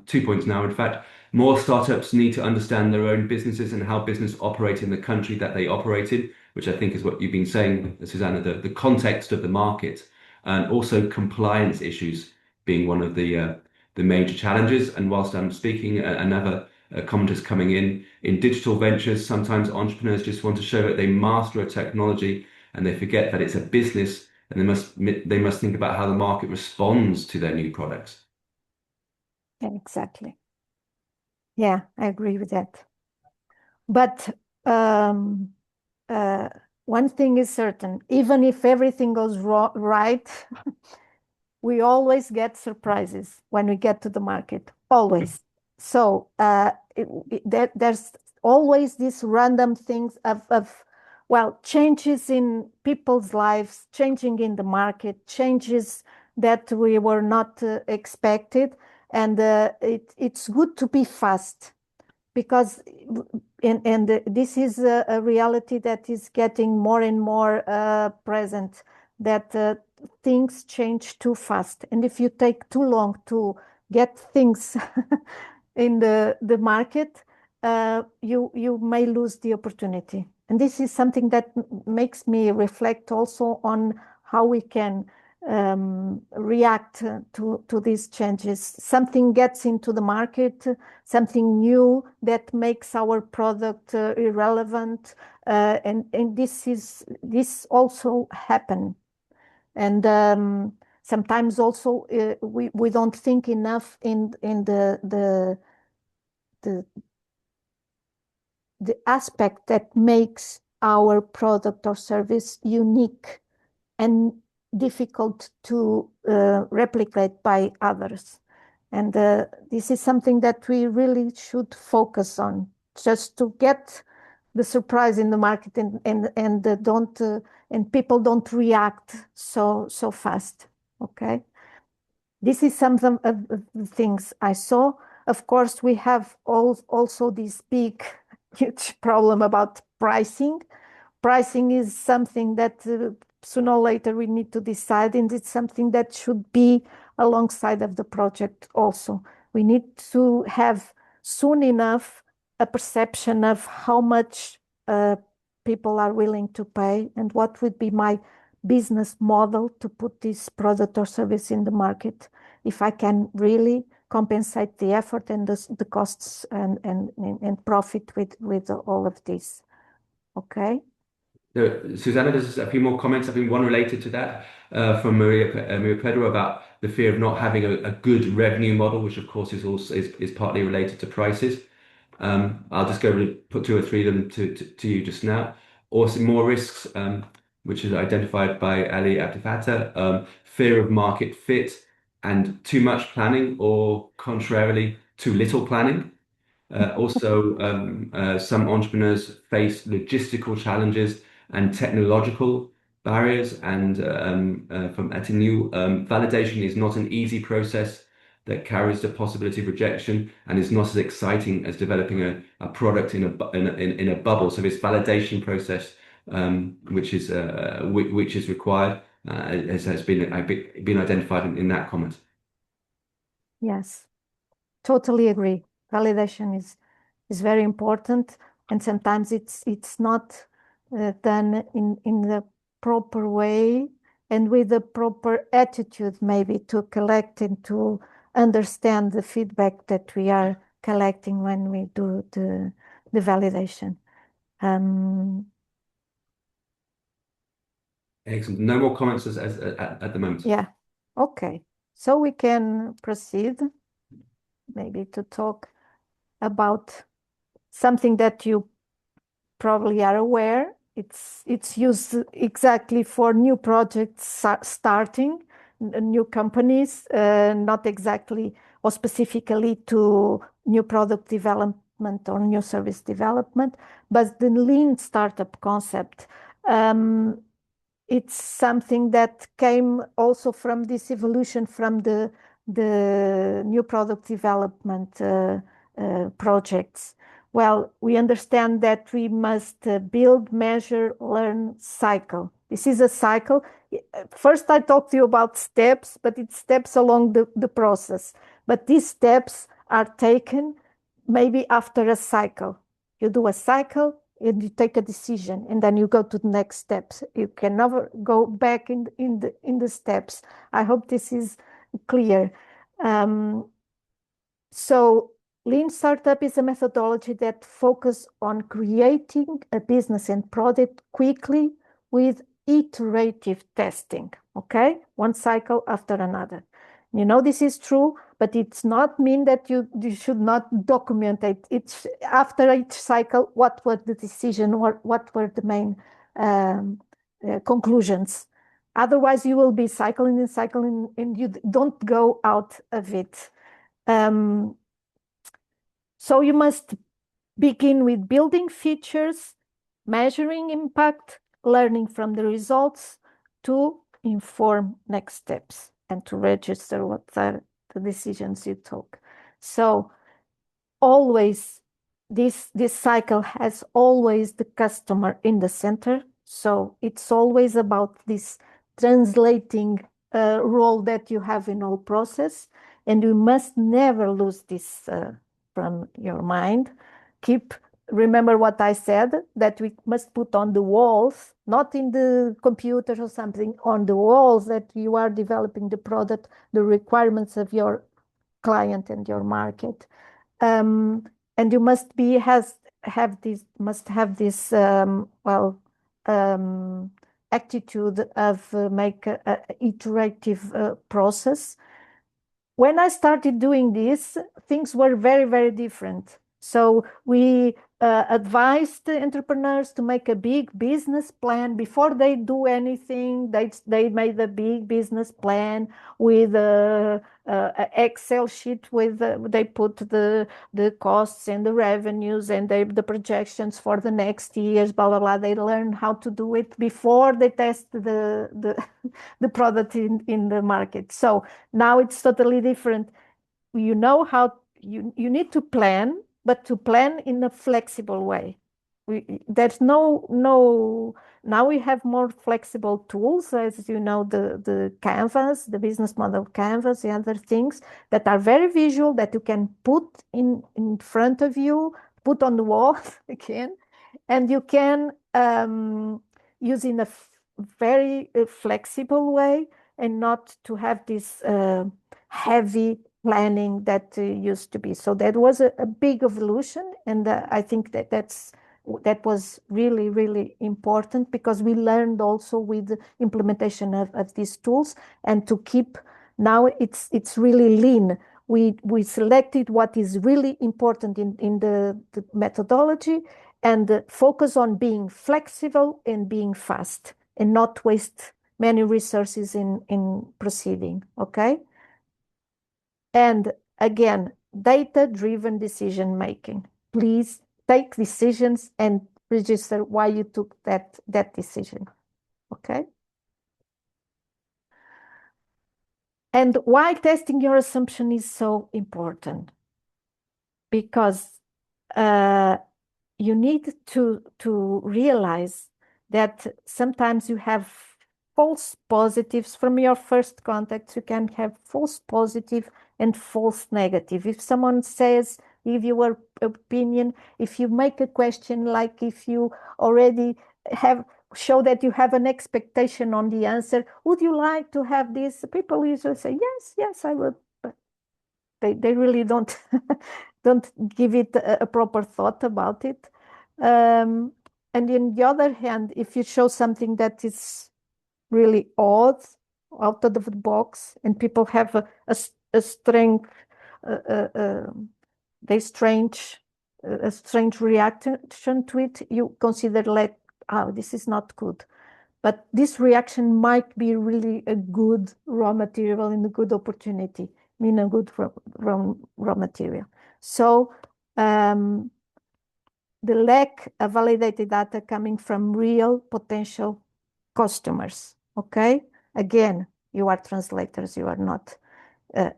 2 points now, in fact. More startups need to understand their own businesses and how business operate in the country that they operate in, which I think is what you've been saying, Susanna, the context of the market, and also compliance issues being one of the major challenges. And whilst I'm speaking, another comment is coming in digital ventures. Sometimes entrepreneurs just want to show that they master a technology and they forget that it's a business, and they must think about how the market responds to their new products. Exactly. Yeah, I agree with that. But one thing is certain: even if everything goes right, we always get surprises when we get to the market. Always. So there's always these random things of well, changes in people's lives, changing in the market, changes that we were not expected. And it's good to be fast, because this is a reality that is getting more and more present, that things change too fast. And if you take too long to get things in the market, you may lose the opportunity. And this is something that makes me reflect also on how we can react to these changes. Something gets into the market, something new that makes our product irrelevant, and this also happen. And sometimes also we don't think enough in the aspect that makes our product or service unique and difficult to replicate by others. And this is something that we really should focus on, just to get the surprise in the market, and people don't react so fast. Okay, this is some of the things I saw. Of course, we have also this big, huge problem about pricing. Pricing is something that sooner or later we need to decide, and it's something that should be alongside of the project also. We need to have soon enough a perception of how much people are willing to pay, and what would be my business model to put this product or service in the market, if I can really compensate the effort and the costs and profit with all of this. Okay. Susanna, there's a few more comments. I think one related to that from Maria Pedro about the fear of not having a good revenue model, which of course is partly related to prices. I'll just go and put two or three of them to you just now. Also, more risks, which is identified by Ali Abdifata, fear of market fit and too much planning, or contrarily, too little planning. Also, some entrepreneurs face logistical challenges and technological barriers. And from Atinu, validation is not an easy process that carries the possibility of rejection and is not as exciting as developing a product in a bubble. So this validation process, which is required, has been identified in that comment. Yes, totally agree. Validation is very important, and sometimes it's not done in the proper way, and with the proper attitude maybe to collect and to understand the feedback that we are collecting when we do the validation. Excellent. No more comments at the moment. Yeah. Okay. So we can proceed maybe to talk about something that you probably are aware. It's used exactly for new projects starting, new companies, not exactly or specifically to new product development or new service development, but the lean startup concept. It's something that came also from this evolution from the new product development projects. Well, we understand that we must build, measure, learn, cycle. This is a cycle. First, I talked to you about steps, but it's steps along the process. But these steps are taken maybe after a cycle. You do a cycle, and you take a decision, and then you go to the next steps. You can never go back in the steps. I hope this is clear. So Lean Startup is a methodology that focuses on creating a business and product quickly with iterative testing, okay? One cycle after another. You know this is true, but it's not mean that you should not document it. It's after each cycle, what was the decision or what were the main conclusions. Otherwise, you will be cycling and cycling and you don't go out of it. So you must begin with building features, measuring impact, learning from the results to inform next steps and to register what are the decisions you took. So always this cycle has always the customer in the center. So it's always about this translating role that you have in all process, and you must never lose this from your mind. Remember what I said, that we must put on the walls, not in the computer or something, on the walls that you are developing the product, the requirements of your client and your market. And you must have this attitude of make a iterative process. When I started doing this, things were very, very different. So we advised the entrepreneurs to make a big business plan before they do anything. They made a big business plan with a Excel sheet with they put the costs and the revenues and the projections for the next years. Blah blah blah. They learn how to do it before they test the product in the market. So now it's totally different. You know how you need to plan, but to plan in a flexible way. There's no now we have more flexible tools, as you know, the canvas, the business model canvas, the other things that are very visual that you can put in front of you, put on the wall again, and you can use in a very flexible way and not to have this heavy planning that used to be. So that was a big evolution, and I think that was really, really important because we learned also with the implementation of these tools, and to keep now it's really lean. We selected what is really important in the methodology and focus on being flexible and being fast and not waste many resources in proceeding, okay? And again, data-driven decision making. Please take decisions and register why you took that decision, okay? And why testing your assumption is so important? Because you need to realize that sometimes you have false positives from your first contacts. You can have false positive and false negative. If someone says, give your opinion, if you make a question, like if you already have show that you have an expectation on the answer. Would you like to have this? People usually say, yes, I would. But they really don't don't give it a proper thought about it. And on the other hand, if you show something that is really odd, out of the box, and people have a strange, they strange, a strange reaction to it, you consider like, oh, this is not good. But this reaction might be really a good raw material and a good opportunity, mean a good raw material. So the lack of validated data coming from real potential customers, okay? Again, you are translators, you are not. And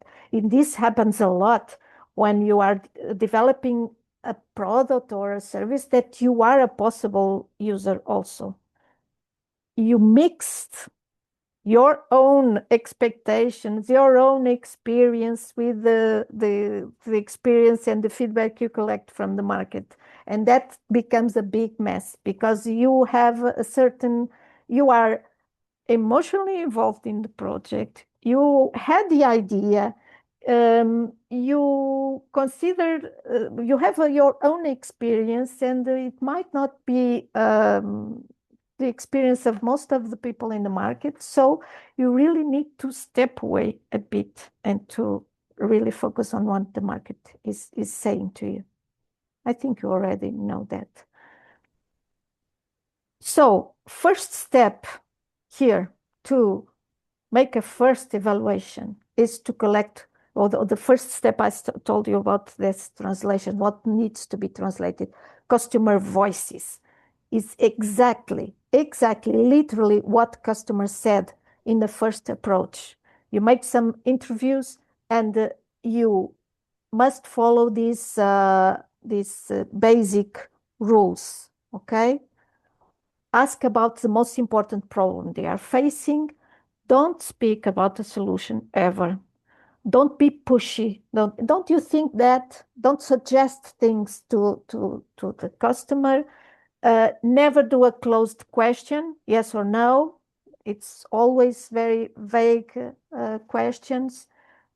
this happens a lot when you are developing a product or a service that you are a possible user also. You mixed your own expectations, your own experience with the experience and the feedback you collect from the market. And that becomes a big mess because you have a certain, you are emotionally involved in the project. You had the idea, you consider, you have your own experience, and it might not be the experience of most of the people in the market. So you really need to step away a bit and to really focus on what the market is saying to you. I think you already know that. So first step here to make a first evaluation is to collect, or the first step I told you about this translation, what needs to be translated, customer voices, is exactly, literally what customers said in the first approach. You make some interviews and you must follow these basic rules, okay? Ask about the most important problem they are facing. Don't speak about the solution ever. Don't be pushy. Don't you think that? Don't suggest things to the customer. Never do a closed question, yes or no. It's always very vague questions.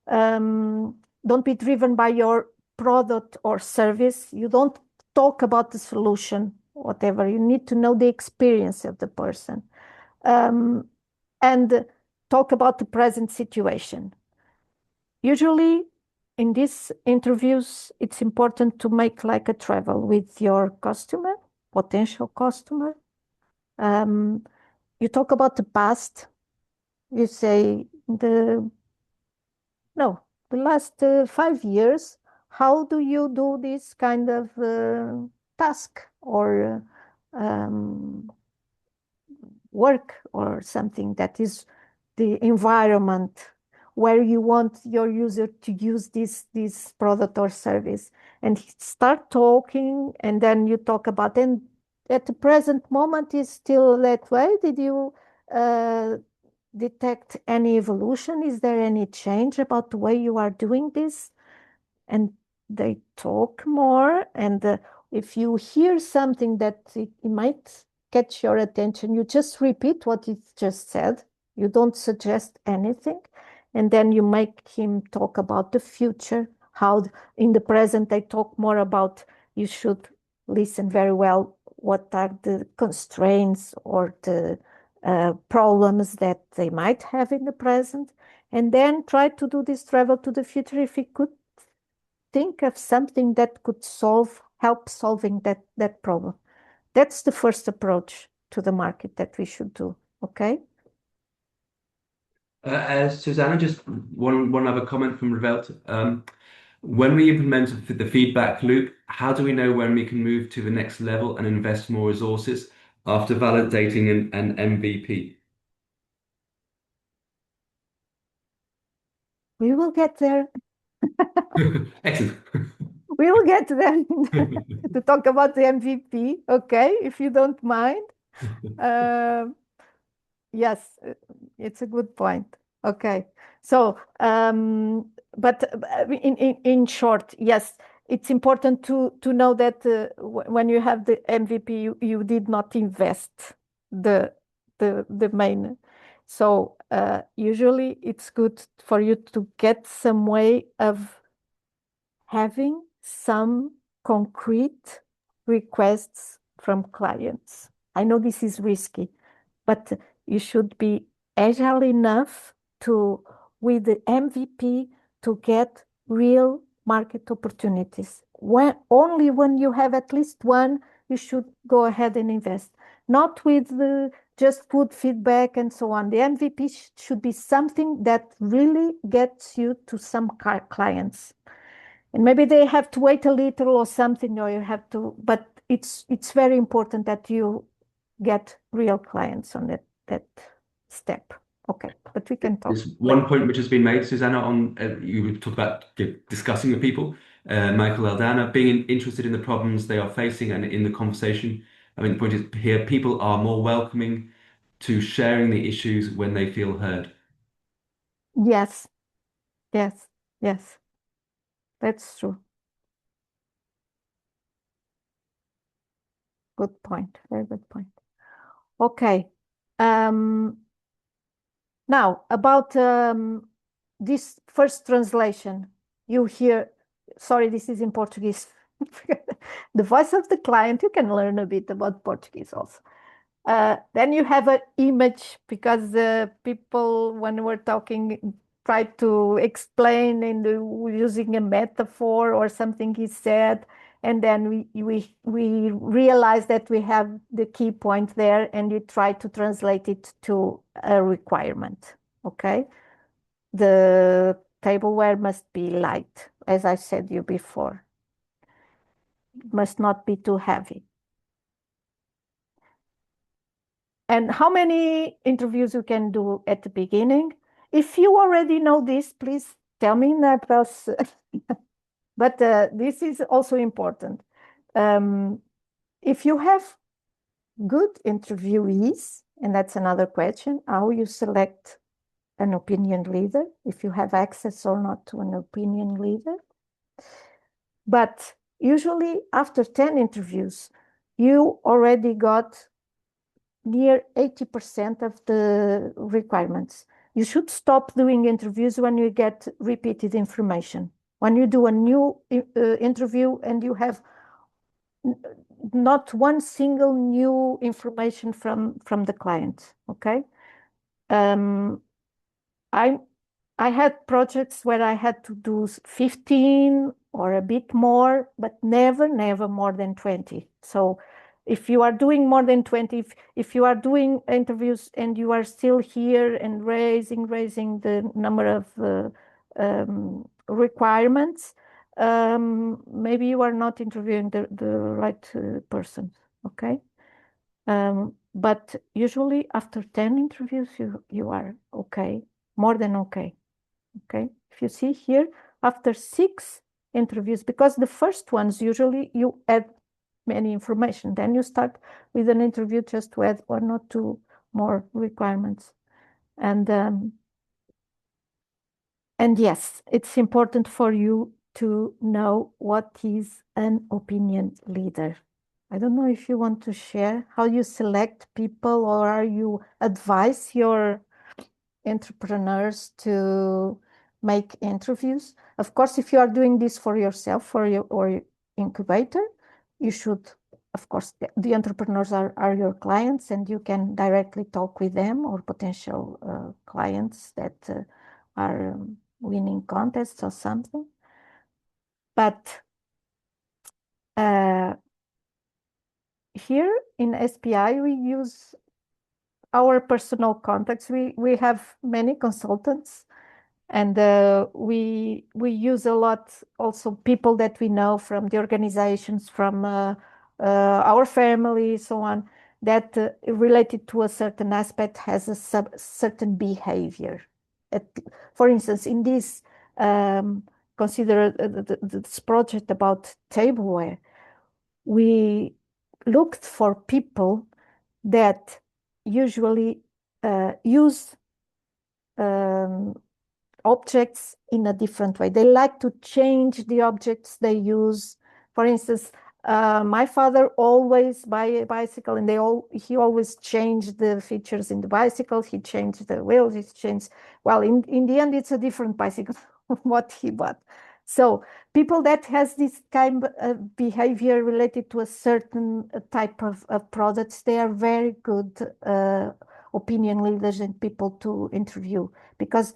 Don't be driven by your product or service. You don't talk about the solution, whatever. You need to know the experience of the person. And talk about the present situation. Usually in these interviews, it's important to make like a travel with your customer, potential customer. You talk about the past. You say the last 5 years, how do you do this kind of task or work or something that is the environment where you want your user to use this product or service, and start talking, and then you talk about, and at the present moment is still that way. Did you detect any evolution? Is there any change about the way you are doing this? And they talk more, and if you hear something that it might catch your attention, you just repeat what it just said. You don't suggest anything. And then you make him talk about the future, how in the present they talk more about, you should listen very well, what are the constraints or the problems that they might have in the present. And then try to do this travel to the future if he could think of something that could help solving that problem. That's the first approach to the market that we should do, okay? Susanna, just one other comment from Revelt. When we implement the feedback loop, how do we know when we can move to the next level and invest more resources after validating an MVP? We will get there. Excellent. We will get there to talk about the MVP, okay, if you don't mind. Yes, it's a good point. Okay, so but in short, yes, it's important to know that when you have the MVP, you did not invest the main. So usually it's good for you to get some way of having some concrete requests from clients. I know this is risky, but you should be agile enough to, with the MVP, to get real market opportunities. Only when you have at least one, you should go ahead and invest. Not with just good feedback and so on. The MVP should be something that really gets you to some clients. And maybe they have to wait a little or something, or you have to, but it's very important that you get real clients on that step. Okay, but we can talk. There's one point which has been made, Susanna, on you talk about discussing with people. Michael Aldana, being interested in the problems they are facing and in the conversation. I mean, the point is here, people are more welcoming to sharing the issues when they feel heard. Yes, yes, yes. That's true. Good point. Very good point. Okay. Now, about this first translation, you hear, sorry, this is in Portuguese. The voice of the client, you can learn a bit about Portuguese also. Then you have an image because people, when we're talking, try to explain using a metaphor or something he said. And then we realize that we have the key point there and you try to translate it to a requirement, okay? The tableware must be light, as I said you before. It must not be too heavy. And how many interviews you can do at the beginning? If you already know this, please tell me in advance. But this is also important. If you have good interviewees, and that's another question, how you select an opinion leader, if you have access or not to an opinion leader. But usually after 10 interviews, you already got near 80% of the requirements. You should stop doing interviews when you get repeated information. When you do a new interview and you have not one single new information from the client, okay? I had projects where I had to do 15 or a bit more, but never more than 20. So if you are doing more than 20, if you are doing interviews and you are still here and raising the number of requirements, maybe you are not interviewing the right person, okay? But usually after 10 interviews, you are okay, more than okay. Okay, if you see here, after 6 interviews, because the first ones usually you add many information, then you start with an interview just to add 1 or 2 more requirements. And yes, it's important for you to know what is an opinion leader. I don't know if you want to share how you select people, or are you advise your entrepreneurs to make interviews. Of course, if you are doing this for yourself, for your incubator, you should, of course, the entrepreneurs are your clients and you can directly talk with them, or potential clients that are winning contests or something. But here in SPI, we use our personal contacts. We have many consultants, and we use a lot also people that we know from the organizations, from our family, so on, that related to a certain aspect has a certain behavior. For instance, in this consider this project about tableware, we looked for people that usually use objects in a different way. They like to change the objects they use. For instance, My father always buy a bicycle, and he always changed the features in the bicycle. He changed the wheels. He changed. Well, in the end, it's a different bicycle what he bought. So people that has this kind of behavior related to a certain type of products, they are very good opinion leaders and people to interview, because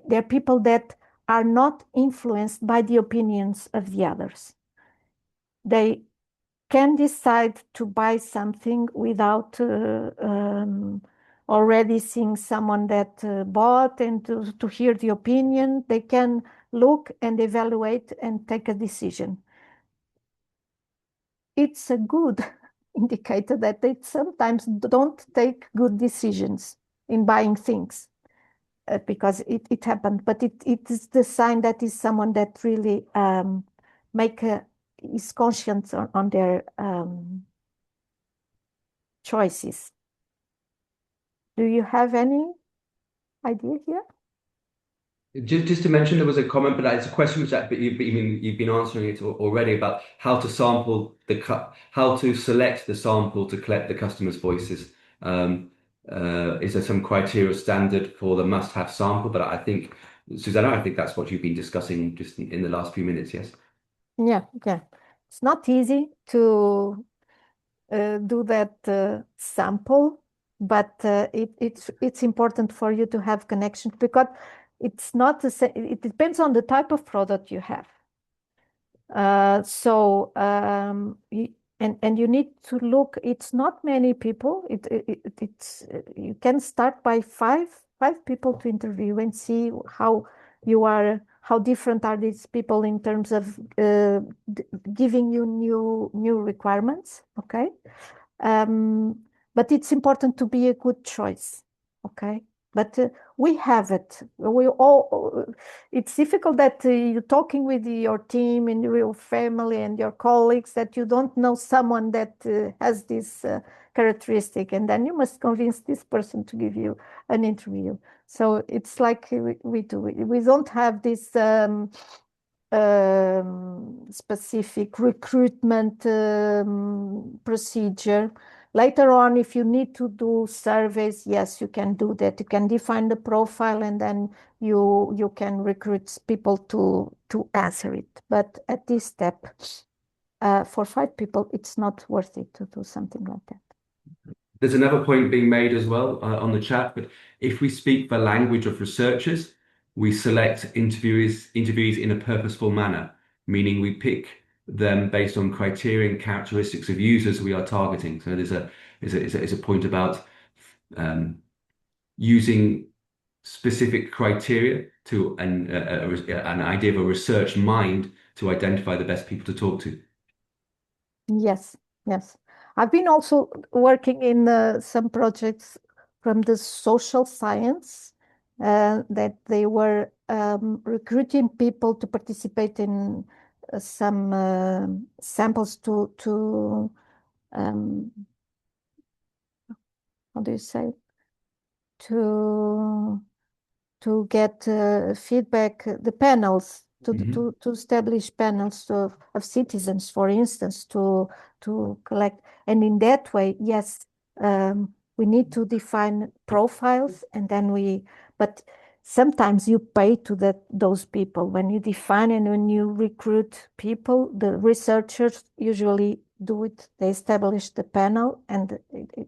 they're people that are not influenced by the opinions of the others. They can decide to buy something without already seeing someone that bought, and to hear the opinion. They can look and evaluate and take a decision. It's a good indicator that they sometimes don't take good decisions in buying things, because it happened, but it is the sign that is someone that really is conscious on their choices. Do you have any idea here? Just to mention, there was a comment, but it's a question which you've been answering it already, about how to how to select the sample to collect the customer's voices. Is there some criteria standard for the must-have sample? But I think, Susanna, I think that's what you've been discussing just in the last few minutes. Yes. Yeah. It's not easy to do that sample, but it's important for you to have connections, because it's not the same. It depends on the type of product you have. And you need to look. It's not many people. It's you can start by five people to interview and see how you are. How different are these people in terms of giving you new requirements? Okay, but it's important to be a good choice. Okay, but we have it. We all. It's difficult that you're talking with your team and your family and your colleagues that you don't know someone that has this characteristic, and then you must convince this person to give you an interview. So it's like we do. We don't have this specific recruitment procedure. Later on, if you need to do surveys, yes, you can do that. You can define the profile, and then you can recruit people to answer it. But at this step, for 5 people, it's not worth it to do something like that. There's another point being made as well on the chat, but if we speak the language of researchers, we select interviewees in a purposeful manner, meaning we pick them based on criteria and characteristics of users we are targeting. So there's a point about using specific criteria to an idea of a research mind to identify the best people to talk to. Yes. I've been also working in some projects from the social science that they were recruiting people to participate in some samples to how do you say, to get feedback, the panels, to establish panels of citizens, for instance, to collect. And in that way, yes, we need to define profiles, and then but sometimes you pay to those people. When you define and when you recruit people, the researchers usually do it. They establish the panel and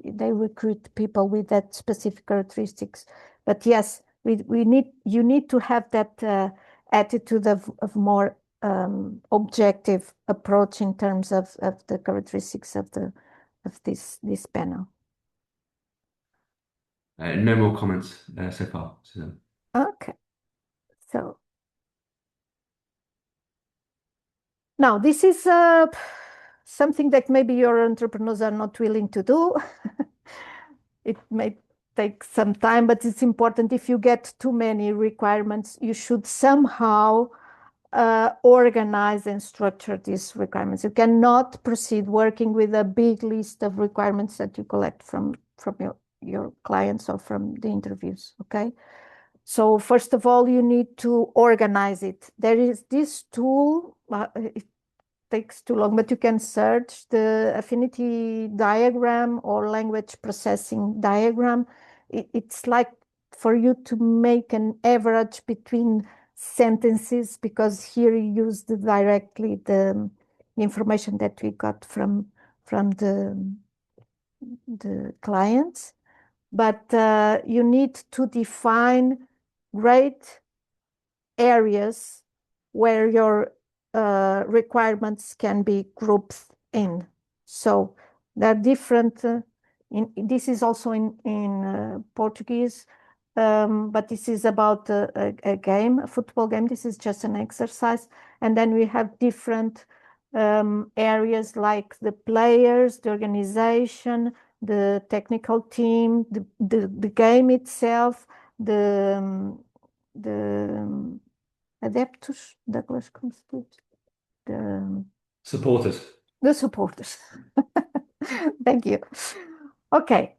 they recruit people with that specific characteristics. But yes, you need to have that attitude of more objective approach in terms of the characteristics of this panel. No more comments so far, Susanna. Okay, so now this is something that maybe your entrepreneurs are not willing to do. It may take some time, but it's important. If you get too many requirements, you should somehow organize and structure these requirements. You cannot proceed working with a big list of requirements that you collect from your clients or from the interviews, okay? So first of all, you need to organize it. There is this tool, takes too long, but you can search the affinity diagram or language processing diagram. It's like for you to make an average between sentences, because here you used directly the information that we got from the clients. But you need to define great areas where your requirements can be grouped in. So there are different, this is also in Portuguese, but this is about a game, a football game. This is just an exercise. And then we have different areas like the players, the organization, the technical team, the game itself, the adeptos, Douglas, como se diz? Supporters. The supporters. Thank you. Okay.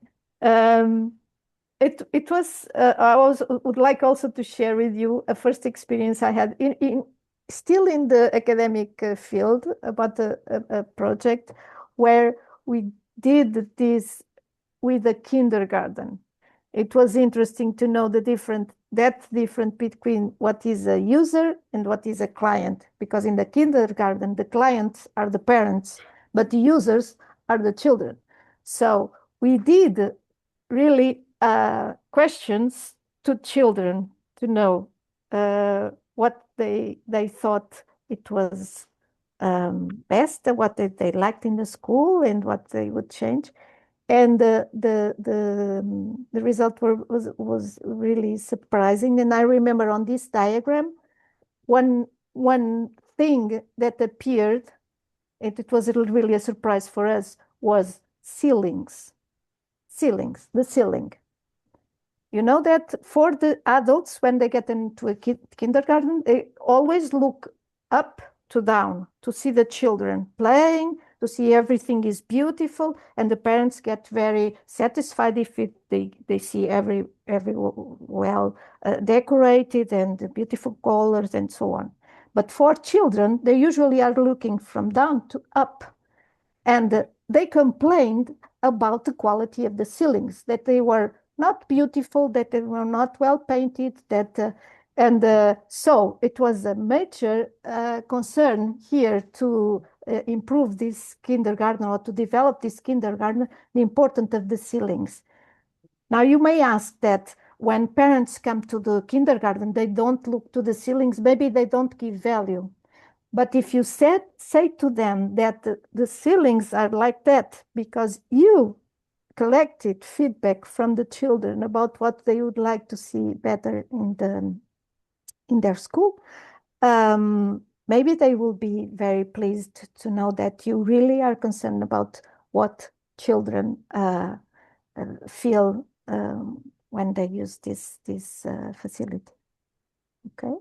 It was, I would like also to share with you a first experience I had still in the academic field about a project where we did this with a kindergarten. It was interesting to know the difference between what is a user and what is a client, because in the kindergarten, the clients are the parents, but the users are the children. So we did really questions to children to know what they thought it was best, what they liked in the school, and what they would change. And the result was really surprising. And I remember on this diagram, one thing that appeared, and it was really a surprise for us, was ceilings. Ceilings, the ceiling. You know that for the adults, when they get into a kindergarten, they always look up to down to see the children playing, to see everything is beautiful, and the parents get very satisfied if they see every well decorated and the beautiful colors and so on. But for children, they usually are looking from down to up, and they complained about the quality of the ceilings, that they were not beautiful, that they were not well painted, so it was a major concern here to improve this kindergarten, or to develop this kindergarten, the importance of the ceilings. Now you may ask that when parents come to the kindergarten, they don't look to the ceilings, maybe they don't give value. But if you say to them that the ceilings are like that because you collected feedback from the children about what they would like to see better in their school, maybe they will be very pleased to know that you really are concerned about what children feel when they use this facility. Okay.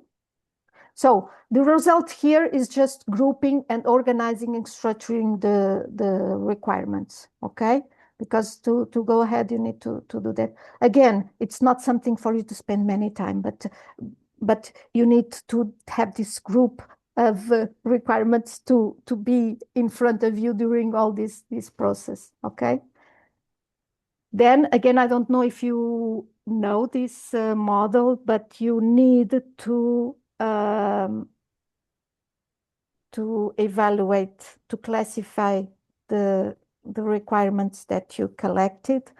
So the result here is just grouping and organizing and structuring the requirements. Okay. Because to go ahead, you need to do that. Again, it's not something for you to spend many time, but you need to have this group of requirements to be in front of you during all this process, okay? Then again, I don't know if you know this model, but you need to evaluate, to classify the requirements that you collected,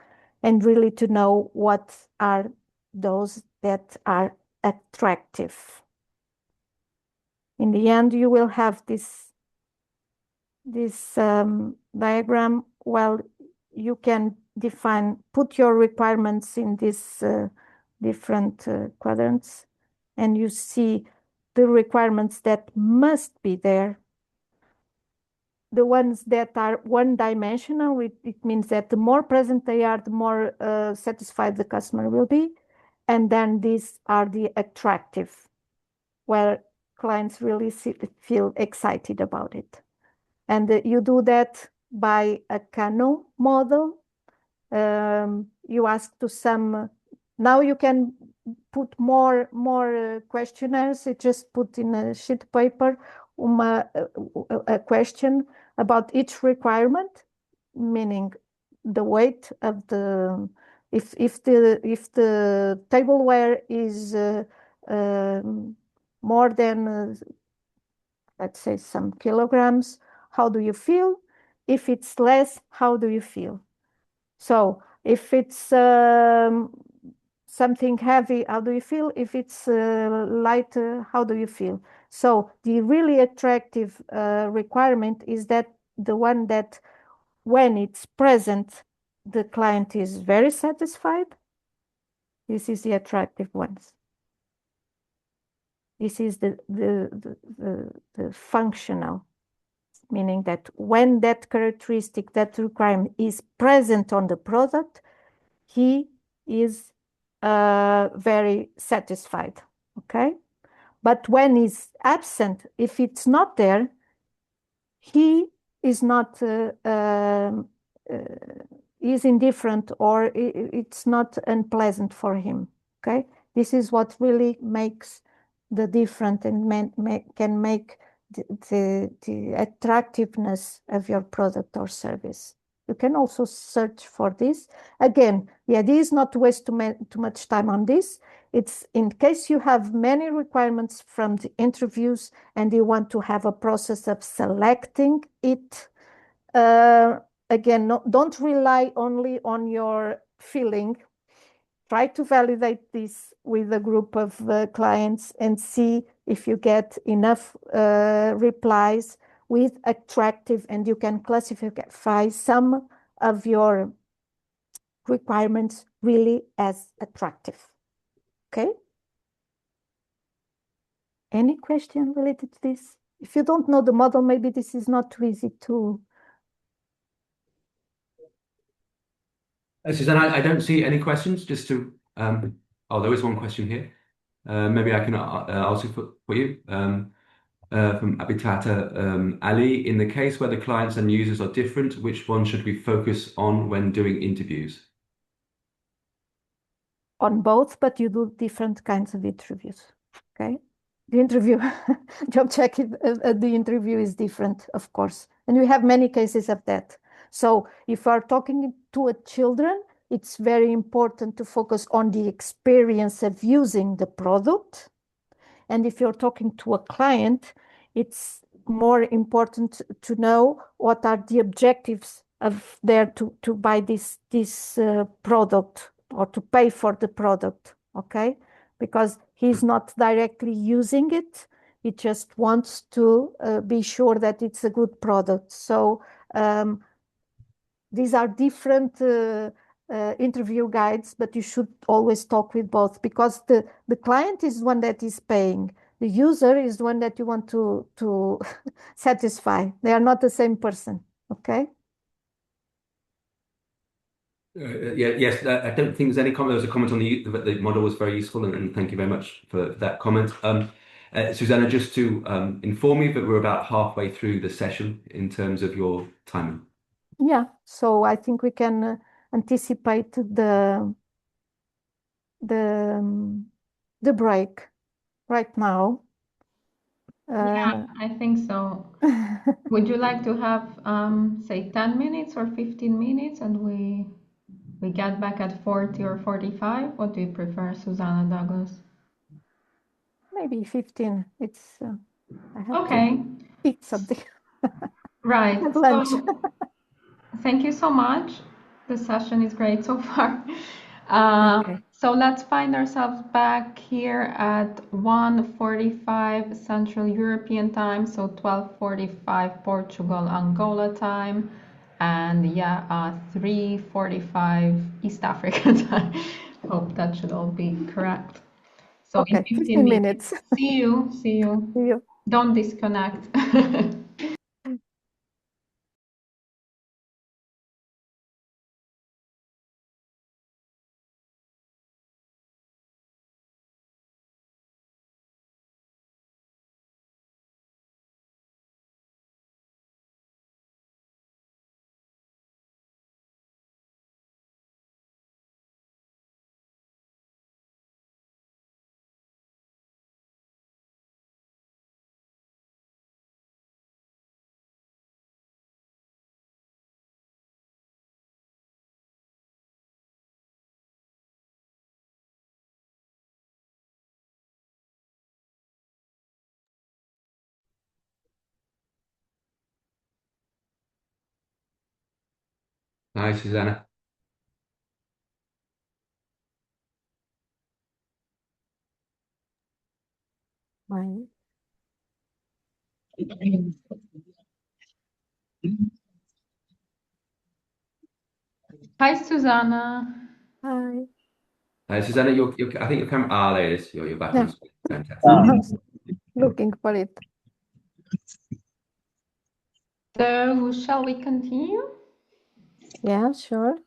and really to know what are those that are attractive. In the end, you will have this diagram. Well, you can put your requirements in these different quadrants, and you see the requirements that must be there. The ones that are one-dimensional, it means that the more present they are, the more satisfied the customer will be. And then these are the attractive, where clients really feel excited about it. And you do that by a Kano model. You ask to some, now you can put more questionnaires. You just put in a sheet paper a question about each requirement, meaning the weight of the, if the tableware is more than let's say some kilograms, how do you feel? If it's less, how do you feel? So if it's something heavy, how do you feel? If it's light, how do you feel? So the really attractive requirement is that the one that when it's present, the client is very satisfied. This is the attractive ones. This is the functional, meaning that when that characteristic, that requirement is present on the product, he is very satisfied, okay? But when it's absent, if it's not there, he is not, is indifferent, or it's not unpleasant for him, okay? This is what really makes the difference and can make the attractiveness of your product or service. You can also search for this. Again, the idea is not to waste too much time on this. It's in case you have many requirements from the interviews and you want to have a process of selecting it. Again, don't rely only on your feeling. Try to validate this with a group of clients and see if you get enough replies with attractive, and you can classify some of your requirements really as attractive. Okay? Any question related to this? If you don't know the model, maybe this is not too easy to. Suzanne, I don't see any questions. Just to, there is one question here. Maybe I can ask it for you. From Abitata Ali. In the case where the clients and users are different, which one should we focus on when doing interviews? On both, but you do different kinds of interviews. Okay. The interview, job check, the interview is different, of course. And we have many cases of that. So if you are talking to a children, it's very important to focus on the experience of using the product. And if you're talking to a client, it's more important to know what are the objectives of there to buy this product or to pay for the product, okay? Because he's not directly using it. He just wants to be sure that it's a good product. So these are different interview guides, but you should always talk with both, because the client is one that is paying. The user is one that you want to satisfy. They are not the same person, okay? Yes, I don't think there's any comment. There was a comment on the model was very useful, and thank you very much for that comment. Susanna, just to inform you that we're about halfway through the session in terms of your timing. Yeah, so I think we can anticipate the break right now. Yeah, I think so. Would you like to have say 10 minutes or 15 minutes, and we get back at 40 or 45? What do you prefer, Susanna Douglas? Maybe 15. It's I have okay. to eat something. Right. Have lunch. So, thank you so much. The session is great so far. Okay. So let's find ourselves back here at 1:45 Central European time, so 12:45 Portugal Angola time, and 3:45 East Africa time. Hope that should all be correct. So Okay, in 15 minutes. See you. See you. Don't disconnect. Hi, Susanna. Hi. Hi, Susanna. Hi. Susanna, I think your camera. Ah, there it is. You're back Yeah. on screen. Fantastic. I was looking for it. So, shall we continue? Yeah, sure.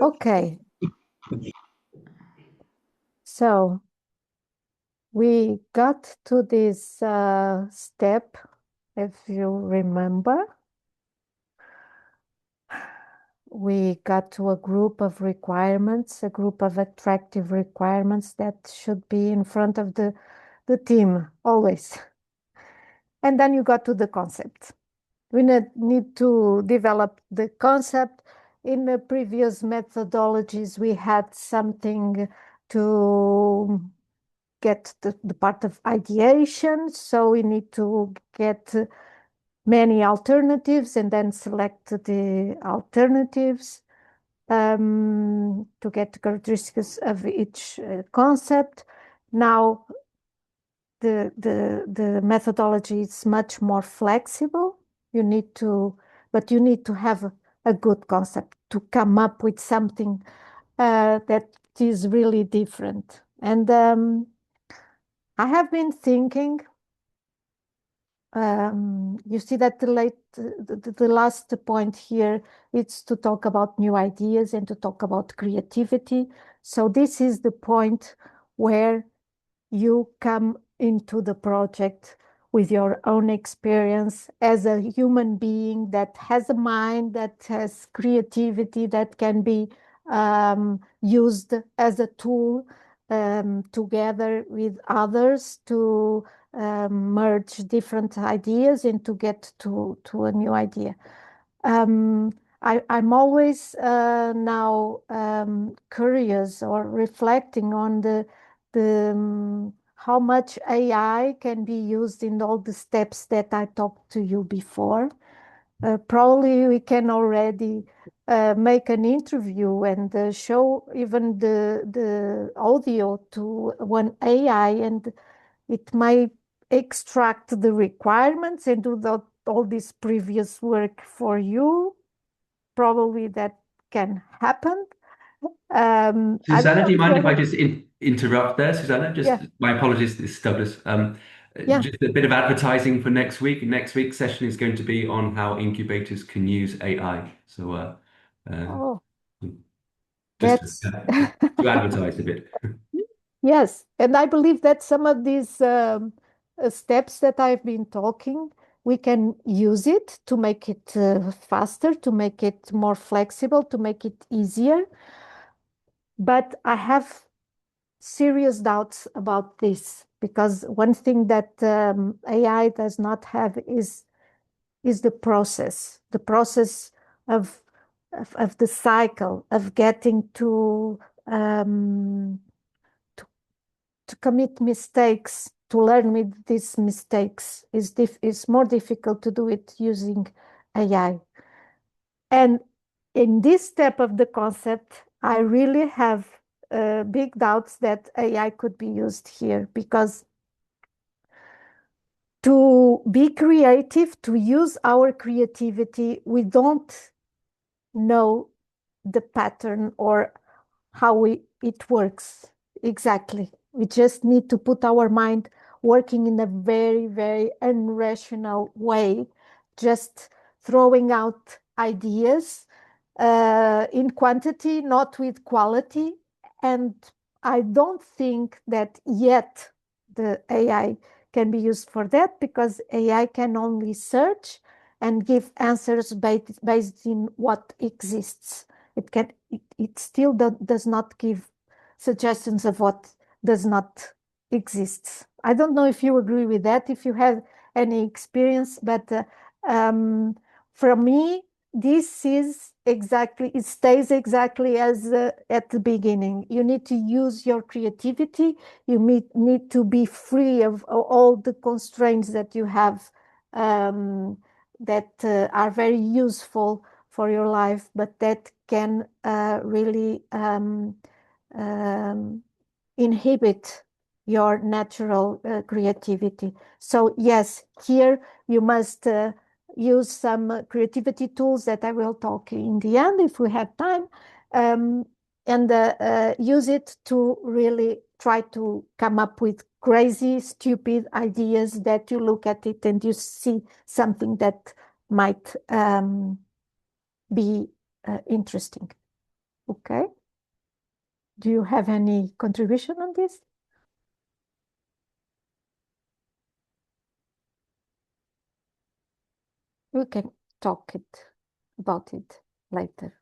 Okay. So we got to this step, if you remember. We got to a group of requirements, a group of attractive requirements that should be in front of the team always. And then you got to the concept. We need to develop the concept. In the previous methodologies, we had something to get the part of ideation. So we need to get many alternatives and then select the alternatives to get characteristics of each concept. Now, the methodology is much more flexible. But you need to have a good concept to come up with something that is really different. And I have been thinking, you see that the last point here is to talk about new ideas and to talk about creativity. So this is the point where you come into the project with your own experience as a human being that has a mind, that has creativity, that can be used as a tool together with others to merge different ideas and to get to a new idea. I'm always now curious or reflecting on how much AI can be used in all the steps that I talked to you before. Probably we can already make an interview and show even the audio to one AI, and it might extract the requirements and do all this previous work for you. Probably that can happen. I don't Susanna, know do you if you mind if I have. just interrupt there, Susanna? Just Yeah, my apologies, this is Douglas. yeah. Just a bit of advertising for next week. Next week's session is going to be on how incubators can use AI. So uh, Oh, just that's to advertise a bit. yes. And I believe that some of these steps that I've been talking, we can use it to make it faster, to make it more flexible, to make it easier. But I have serious doubts about this because one thing that AI does not have is the process of of the cycle of getting um, to commit mistakes, to learn with these mistakes is more difficult to do it using AI. And in this step of the concept, I really have big doubts that AI could be used here because to be creative, to use our creativity, we don't know the pattern or how it works exactly. We just need to put our mind working in a very, very irrational way, just throwing out ideas in quantity, not with quality. And I don't think that yet the AI can be used for that because AI can only search and give answers based in what exists. It still does not give suggestions of what does not exist. I don't know if you agree with that, if you have any experience, but from me, this is exactly, it stays exactly as at the beginning. You need to use your creativity. You need to be free of all the constraints that you have that are very useful for your life, but that can really inhibit your natural creativity. So yes, here you must use some creativity tools that I will talk in the end if we have time, and use it to really try to come up with crazy, stupid ideas that you look at it and you see something that might be interesting. Okay. Do you have any contribution on this? We can talk about it later.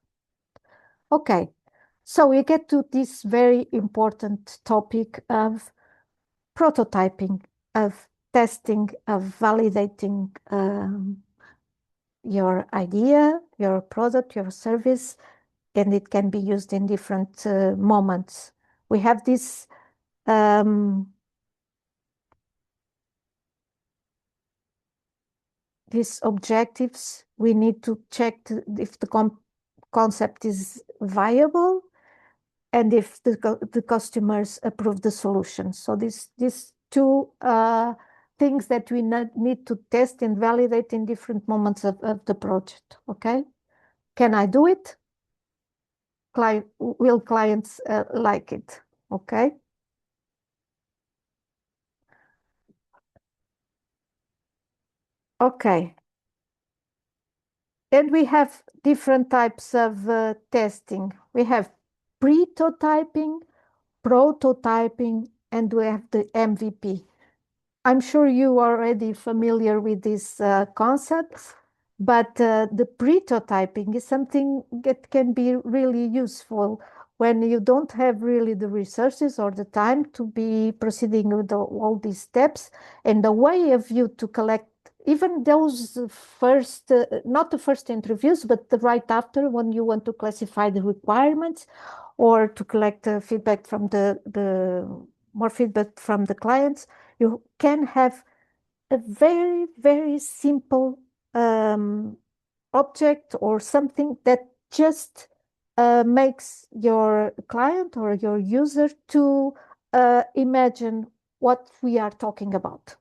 Okay, so we get to this very important topic of prototyping, of testing, of validating your idea, your product, your service, and it can be used in different moments. We have this these objectives. We need to check if the concept is viable and if the customers approve the solution. So these two things that we need to test and validate in different moments of the project. Okay, can I do it? Will clients like it? Okay. Okay. And we have different types of testing. We have prototyping, prototyping, and we have the MVP. I'm sure you are already familiar with these concepts, but the prototyping is something that can be really useful when you don't have really the resources or the time to be proceeding with all these steps, and the way of you to collect even those first, not the first interviews, but the right after, when you want to classify the requirements or to collect feedback from more feedback from the clients. You can have a very, very simple object or something that just makes your client or your user to imagine what we are talking about.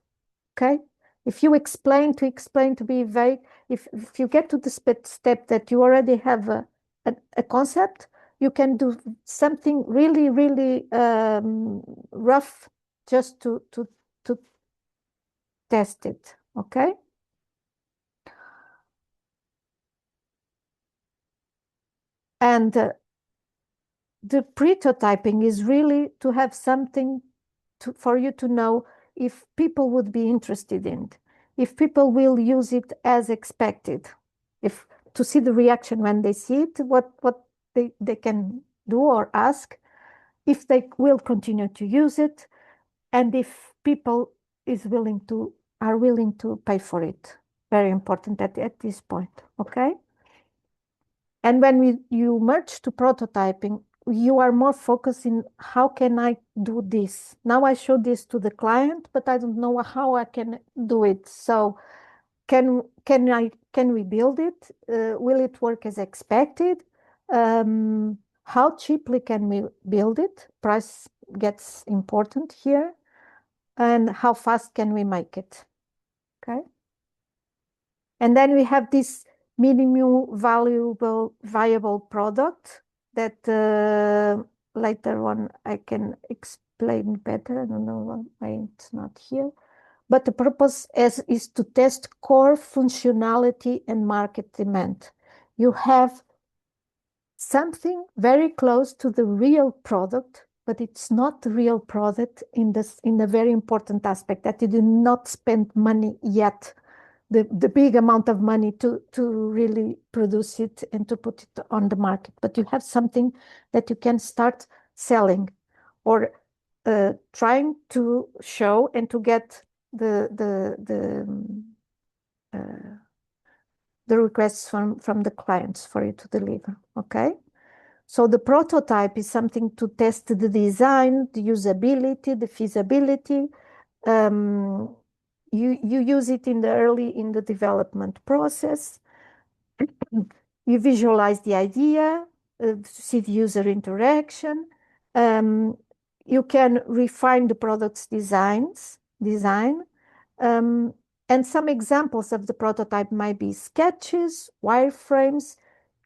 Okay? If you explain to be vague, if you get to the step that you already have a concept, you can do something really, really rough just to test it. Okay. And the prototyping is really to have something for you to know if people would be interested in it, if people will use it as expected, if to see the reaction when they see it, what they can do or ask, if they will continue to use it, and if people are willing to pay for it. Very important at this point. Okay. And when you merge to prototyping, you are more focused in how can I do this? Now I show this to the client, but I don't know how I can do it. So can we build it? Will it work as expected? How cheaply can we build it? Price gets important here. And how fast can we make it? Okay. And then we have this minimum viable product that later on I can explain better. I don't know why it's not here. But the purpose is to test core functionality and market demand. You have something very close to the real product, but it's not the real product in a very important aspect that you do not spend money yet, the big amount of money to really produce it and to put it on the market. But you have something that you can start selling or trying to show and to get the requests from the clients for you to deliver. Okay. So the prototype is something to test the design, the usability, the feasibility. You use it in the development process. You visualize the idea, see the user interaction. You can refine the product's design. And some examples of the prototype might be sketches, wireframes,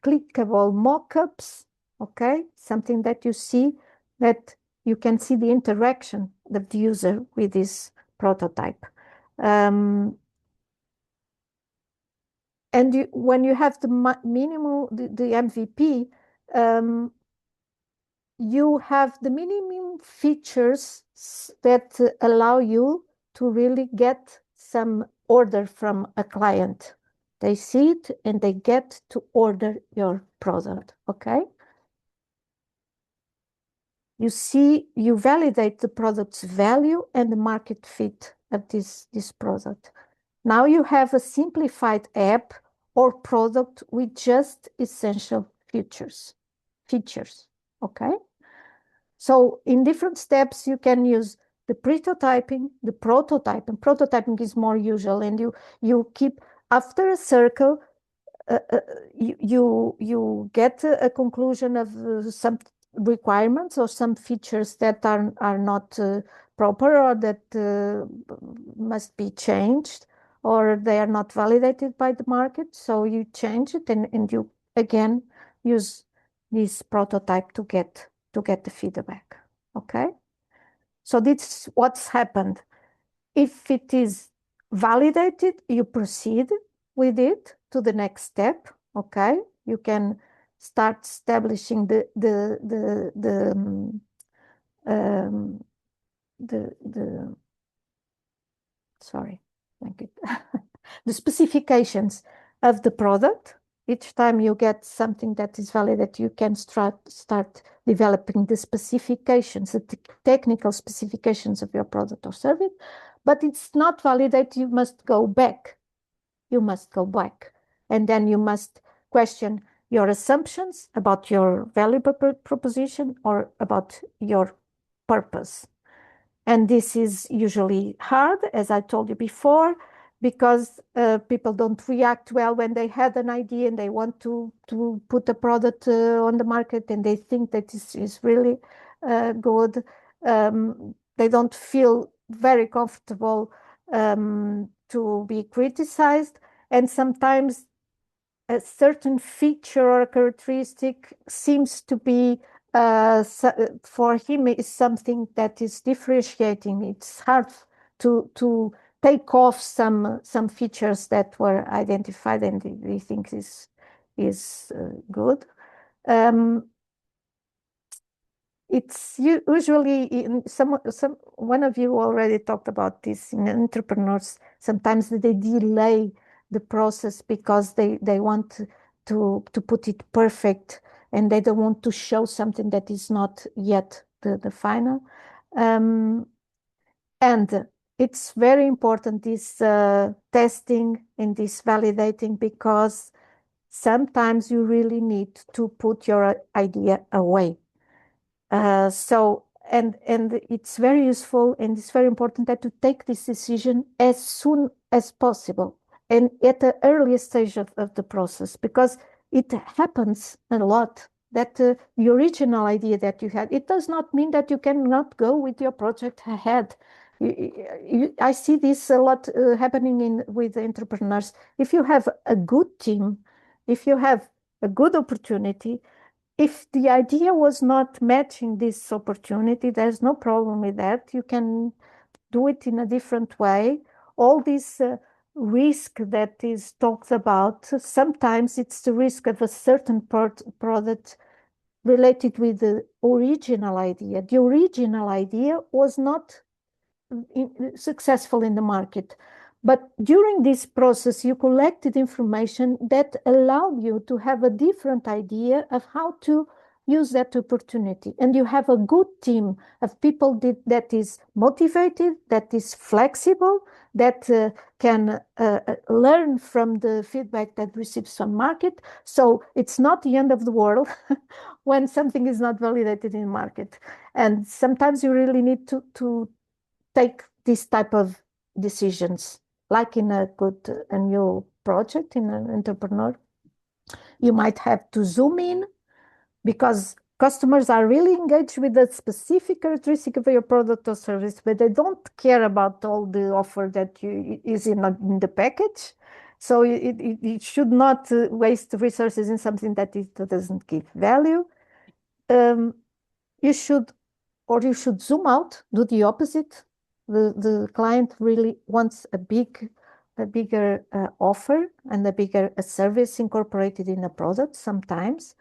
clickable mock-ups, okay? Something that you see, that you can see the interaction of the user with this prototype. And when you have the minimal, the MVP, you have the minimum features that allow you to really get some order from a client. They see it and they get to order your product, okay? You validate the product's value and the market fit of this product. Now you have a simplified app or product with just essential features, okay? So in different steps, you can use the prototyping, prototyping is more usual, and you keep, after a circle, you get a conclusion of some requirements or some features that are not proper or that must be changed, or they are not validated by the market. So you change it and you again use this prototype to get the feedback. Okay. So this is what's happened. If it is validated, you proceed with it to the next step. Okay. You can start establishing sorry, thank you. The specifications of the product. Each time you get something that is validated, you can start developing the specifications, the technical specifications of your product or service. But it's not validated, you must go back. You must go back. And then you must question your assumptions about your value proposition or about your purpose. And this is usually hard, as I told you before, because people don't react well when they had an idea and they want to put a product on the market and they think that this is really good. They don't feel very comfortable to be criticized. And sometimes a certain feature or characteristic seems to be for him is something that is differentiating. It's hard to take off some features that were identified and we think is good. It's usually in one of you already talked about this in entrepreneurs. Sometimes they delay the process because they want to put it perfect and they don't want to show something that is not yet the final. And it's very important, this testing and this validating, because sometimes you really need to put your idea away. And it's very useful and it's very important that you take this decision as soon as possible and at the earliest stage of the process, because it happens a lot that the original idea that you had, it does not mean that you cannot go with your project ahead. I see this a lot happening with entrepreneurs. If you have a good team, if you have a good opportunity, if the idea was not matching this opportunity, there's no problem with that. You can do it in a different way. All this risk that is talked about, sometimes it's the risk of a certain product related with the original idea. The original idea was not successful in the market. But during this process, you collected information that allowed you to have a different idea of how to use that opportunity. And you have a good team of people that is motivated, that is flexible, that can learn from the feedback that receives from market. So it's not the end of the world when something is not validated in market. And sometimes you really need to take this type of decisions, like in a new project, in an entrepreneur. You might have to zoom in because customers are really engaged with the specific characteristic of your product or service, but they don't care about all the offer that is in the package. So it should not waste resources in something that it doesn't give value. You should zoom out, do the opposite. The client really wants a bigger offer and a bigger service incorporated in a product sometimes.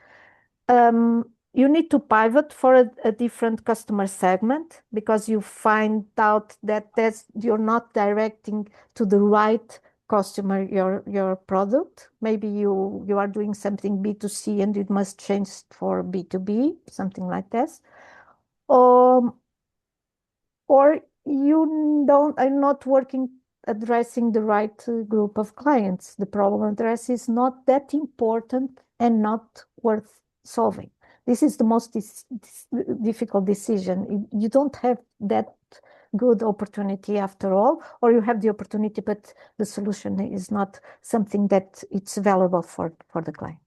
You need to pivot for a different customer segment because you find out that you're not directing to the right customer your product. Maybe you are doing something B2C and it must change for B2B, something like this. Or you are not addressing the right group of clients. The problem address is not that important and not worth solving. This is the most difficult decision. You don't have that good opportunity after all, or you have the opportunity, but the solution is not something that it's valuable for the client.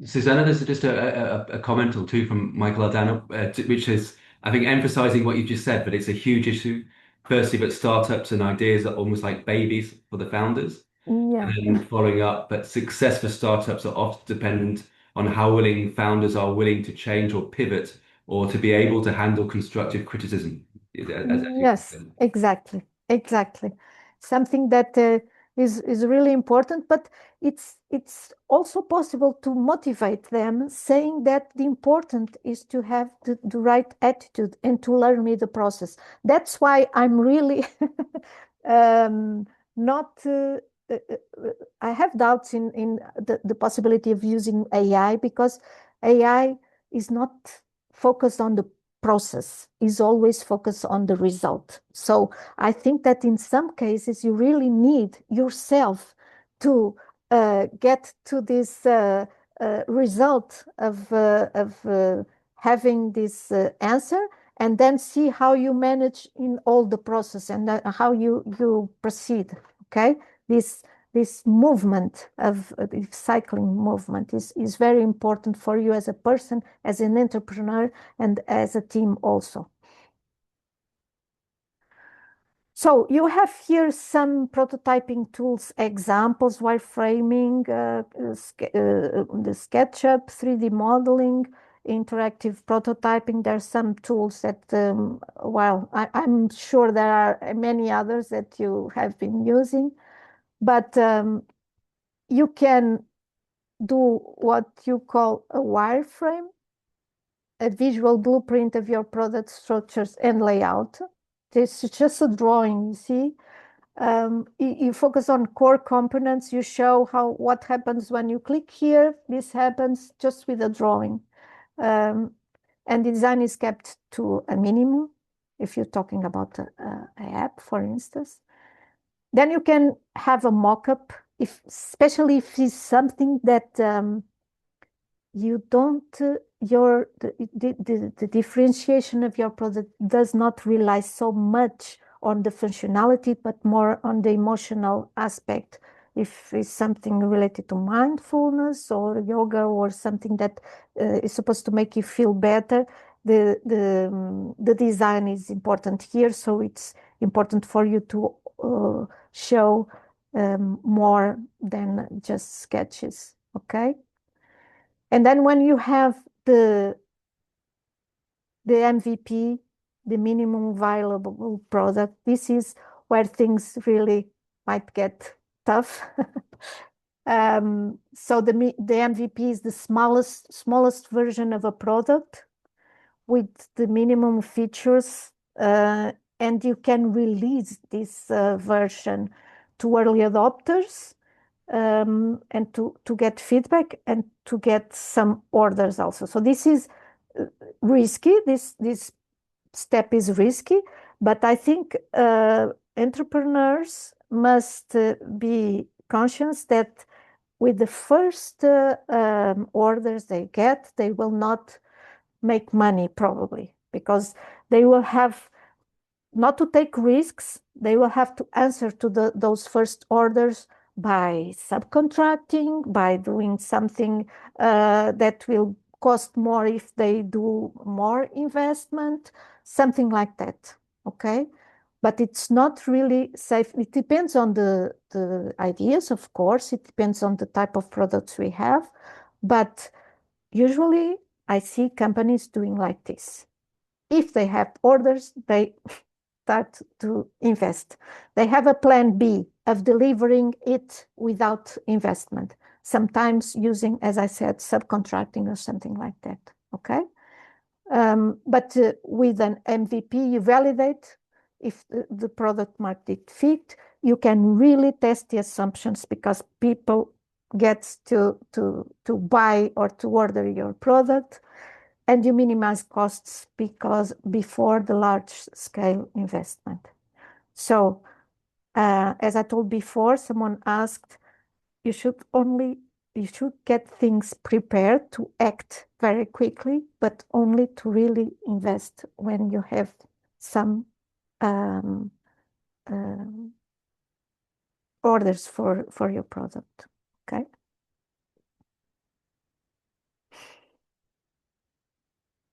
Susanna, there's just a comment or two from Michael Aldana, which is, I think, emphasizing what you just said, but it's a huge issue. Firstly, but startups and ideas are almost like babies for the founders. Yeah. And then following up, but success for startups are often dependent on how willing founders are willing to change or pivot or to be able to handle constructive criticism. Yes, exactly. Something that is really important, but it's also possible to motivate them, saying that the important is to have the right attitude and to learn with the process. That's why I'm really not. I have doubts in the possibility of using AI because AI is not focused on the process, is always focused on the result. So I think that in some cases you really need yourself to get to this result of having this answer, and then see how you manage in all the process and how you proceed. Okay, this movement of cycling movement is very important for you as a person, as an entrepreneur, and as a team also. So you have here some prototyping tools, examples, wireframing, the SketchUp, 3D modeling, interactive prototyping. There are some tools that, well, I'm sure there are many others that you have been using. But you can do what you call a wireframe, a visual blueprint of your product structures and layout. This is just a drawing, you see. You focus on core components. You show what happens when you click here. This happens just with a drawing. And the design is kept to a minimum if you're talking about an app, for instance. Then you can have a mock-up, especially if it's something that you don't, the differentiation of your product does not rely so much on the functionality, but more on the emotional aspect. If it's something related to mindfulness or yoga or something that is supposed to make you feel better, the design is important here. So it's important for you to show more than just sketches, okay? And then when you have the MVP, the minimum viable product, this is where things really might get tough. So the MVP is the smallest version of a product with the minimum features, and you can release this version to early adopters, and to get feedback and to get some orders also. So this is risky. This step is risky, but I think entrepreneurs must be conscious that with the first orders they get, they will not make money probably, because they will have not to take risks. They will have to answer to those first orders by subcontracting, by doing something that will cost more if they do more investment, something like that, okay? But it's not really safe. It depends on the ideas, of course. It depends on the type of products we have. But usually I see companies doing like this. If they have orders, they start to invest. They have a plan B of delivering it without investment, sometimes using, as I said, subcontracting or something like that, okay? But with an MVP, you validate if the product market fit. You can really test the assumptions because people get to buy or to order your product, and you minimize costs because before the large scale investment. So, as I told before, someone asked, you should get things prepared to act very quickly, but only to really invest when you have some orders for your product, okay?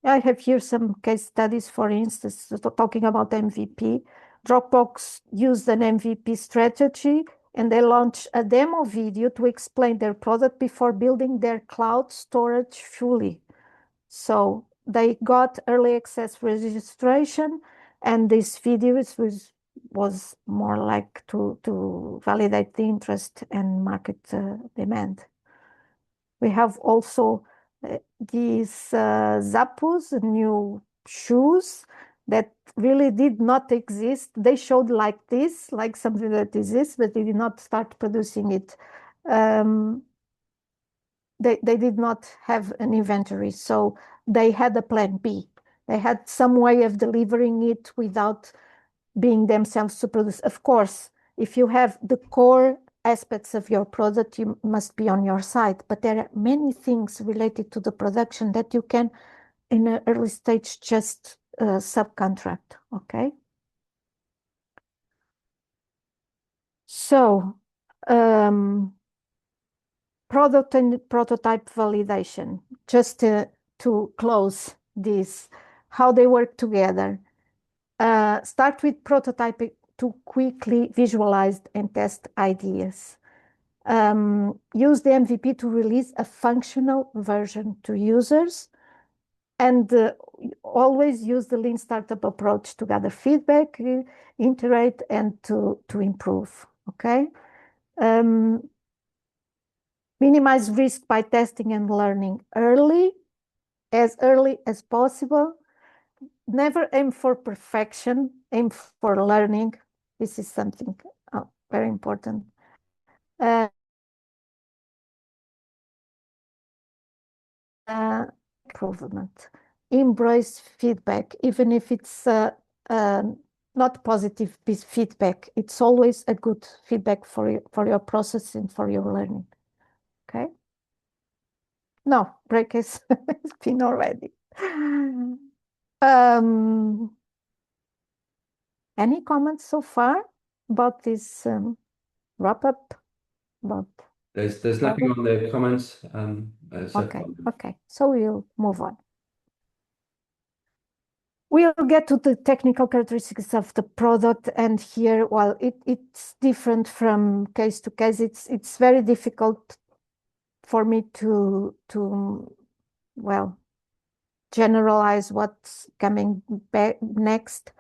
I have here some case studies, for instance, talking about MVP. Dropbox used an MVP strategy and they launched a demo video to explain their product before building their cloud storage fully. So they got early access registration, and this video was more like to validate the interest and market demand. We have also these Zappos, new shoes that really did not exist. They showed like this, like something that exists, but they did not start producing it. They did not have an inventory, so they had a plan B. They had some way of delivering it without being themselves to produce. Of course, if you have the core aspects of your product, you must be on your side, but there are many things related to the production that you can, in an early stage, just subcontract, okay? So, product and prototype validation, just to close this, how they work together. Start with prototyping to quickly visualize and test ideas. Use the MVP to release a functional version to users, and always use the lean startup approach to gather feedback, iterate, and to improve, okay? Minimize risk by testing and learning early as possible. Never aim for perfection, aim for learning. This is something very important. Improvement. Embrace feedback, even if it's not positive feedback. It's always a good feedback for your process and for your learning. Okay. No, break has been already. Any comments so far about this wrap up? There's nothing on the comments. So okay, okay. So we'll move on. We'll get to the technical characteristics of the product, and here, well, it's different from case to case. It's very difficult for me to well, generalize what's coming back next.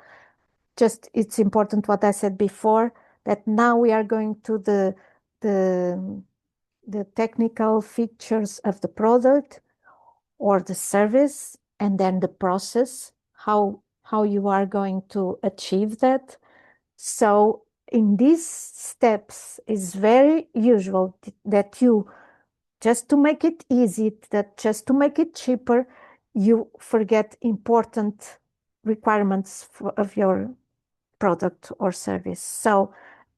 Just it's important what I said before, that now we are going to the technical features of the product or the service, and then the process, how you are going to achieve that. So in these steps, it's very usual that you, just to make it easy, that just to make it cheaper, you forget important requirements of your product or service. So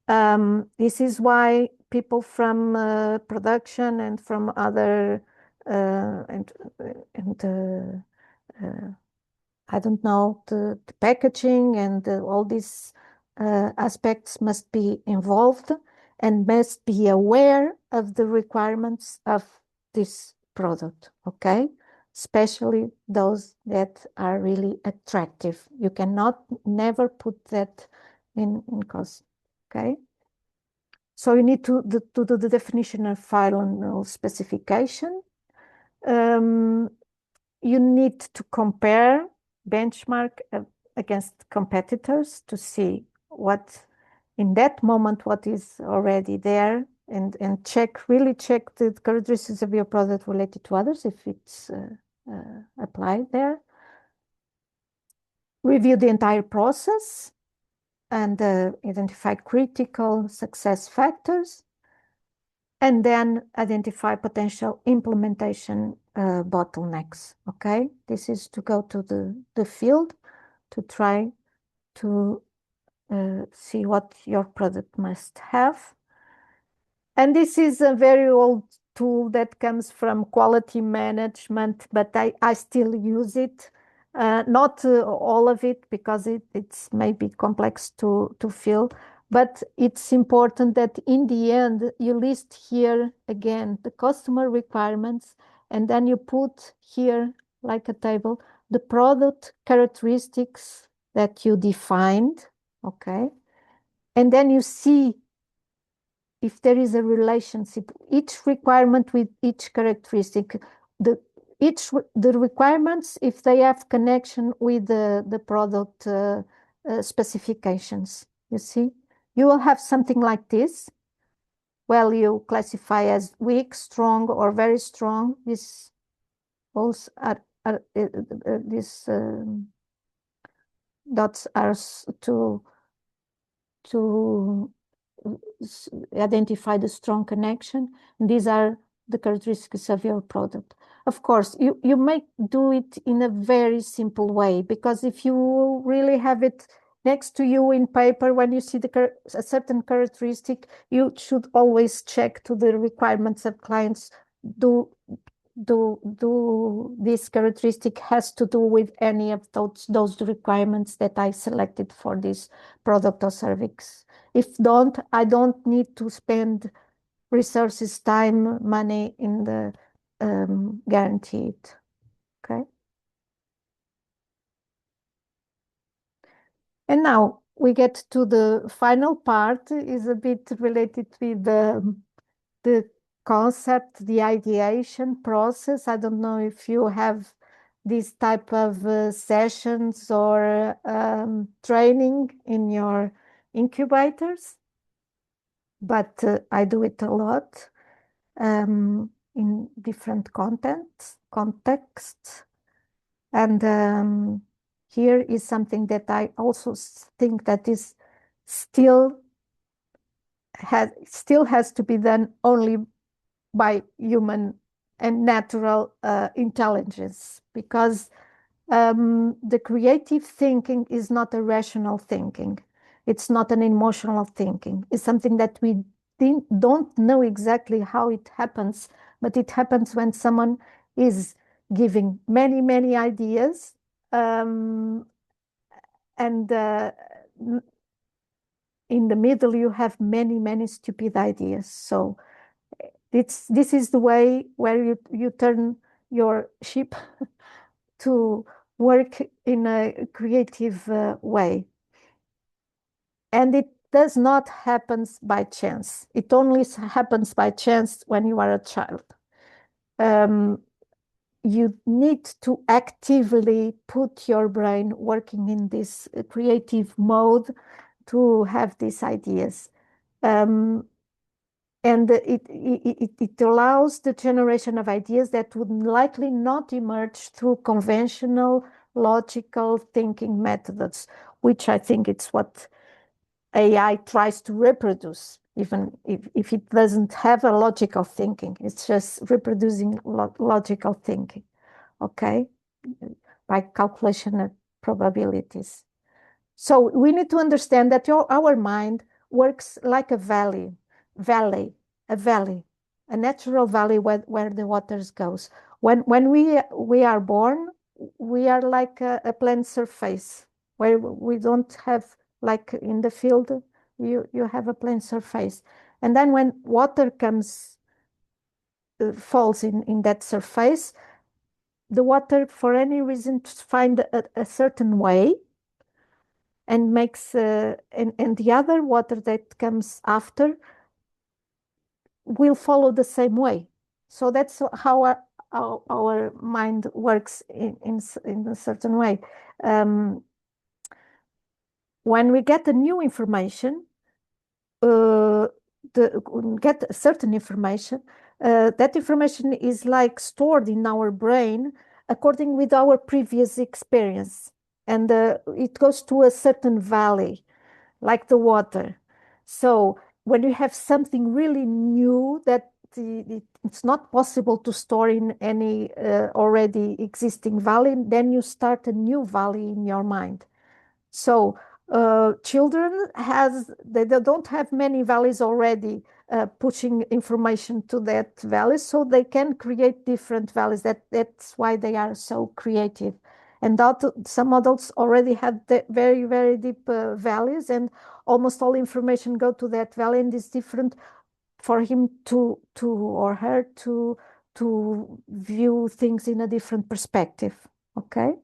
this is why people from production and from other I don't know, the packaging and all these aspects must be involved. and must be aware of the requirements of this product, okay? Especially those that are really attractive. You cannot never put that in cost, okay? So you need to do the definition of final specification. You need to compare, benchmark against competitors to see what, in that moment, what is already there, and really check the characteristics of your product related to others if it's applied there. Review the entire process and identify critical success factors, and then identify potential implementation bottlenecks, okay? This is to go to the field to try to see what your product must have. And this is a very old tool that comes from quality management, but I still use it. Not all of it, because it's maybe complex to fill, but it's important that in the end you list here again the customer requirements, and then you put here, like a table, the product characteristics that you defined, okay? And then you see if there is a relationship, each requirement with each characteristic, the requirements, if they have connection with the product specifications, you see? You will have something like this. Well, you classify as weak, strong, or very strong. These both are these dots are to identify the strong connection. And these are the characteristics of your product. Of course, you may do it in a very simple way, because if you really have it next to you in paper, when you see a certain characteristic, you should always check to the requirements of clients. Do this characteristic has to do with any of those requirements that I selected for this product or service? If don't, I don't need to spend resources, time, money in the guaranteed, okay? And now we get to the final part, is a bit related with the concept, the ideation process. I don't know if you have this type of sessions or training in your incubators, but I do it a lot in different contexts. And here is something that I also think that is still has to be done only by human and natural intelligence, because the creative thinking is not a rational thinking. It's not an emotional thinking. It's something that we don't know exactly how it happens, but it happens when someone is giving many, many ideas, and in the middle you have many, many stupid ideas. So this is the way where you turn your ship to work in a creative way. And it does not happen by chance. It only happens by chance when you are a child. You need to actively put your brain working in this creative mode to have these ideas. And it allows the generation of ideas that would likely not emerge through conventional logical thinking methods, which I think it's what AI tries to reproduce, even if it doesn't have a logical thinking. It's just reproducing logical thinking, okay, by calculation of probabilities. So we need to understand that our mind works like a valley, a natural valley where the waters goes. When we are born, we are like a plain surface where we don't have, like in the field, you have a plain surface. And then when water comes, falls in that surface, the water, for any reason, find a certain way and makes, and the other water that comes after will follow the same way. So that's how our mind works in a certain way. When we get a new information, get certain information, that information is like stored in our brain according with our previous experience. And it goes to a certain valley, like the water. So when you have something really new that it's not possible to store in any already existing valley, then you start a new valley in your mind. So children they don't have many valleys already pushing information to that valley, so they can create different valleys. That's why they are so creative. And some adults already have the very, very deep valleys, and almost all information go to that valley, and it's different for him to or her to view things in a different perspective. Okay.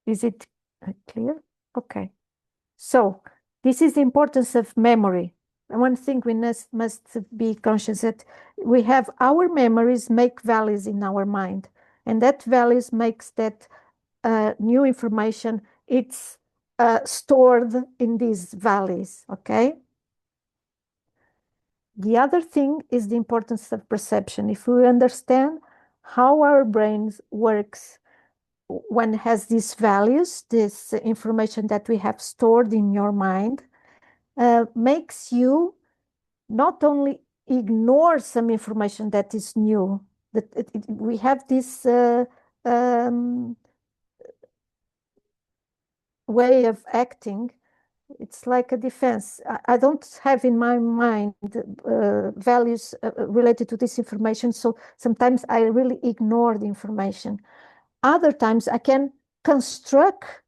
Is it clear? Okay. So this is the importance of memory. And one thing we must be conscious that we have our memories make valleys in our mind, and that valleys makes that new information, it's stored in these valleys, okay? The other thing is the importance of perception. If we understand how our brains works when it has these values, this information that we have stored in your mind, makes you not only ignore some information that is new, that we have this way of acting. It's like a defense. I don't have in my mind values related to this information, so sometimes I really ignore the information. Other times I can construct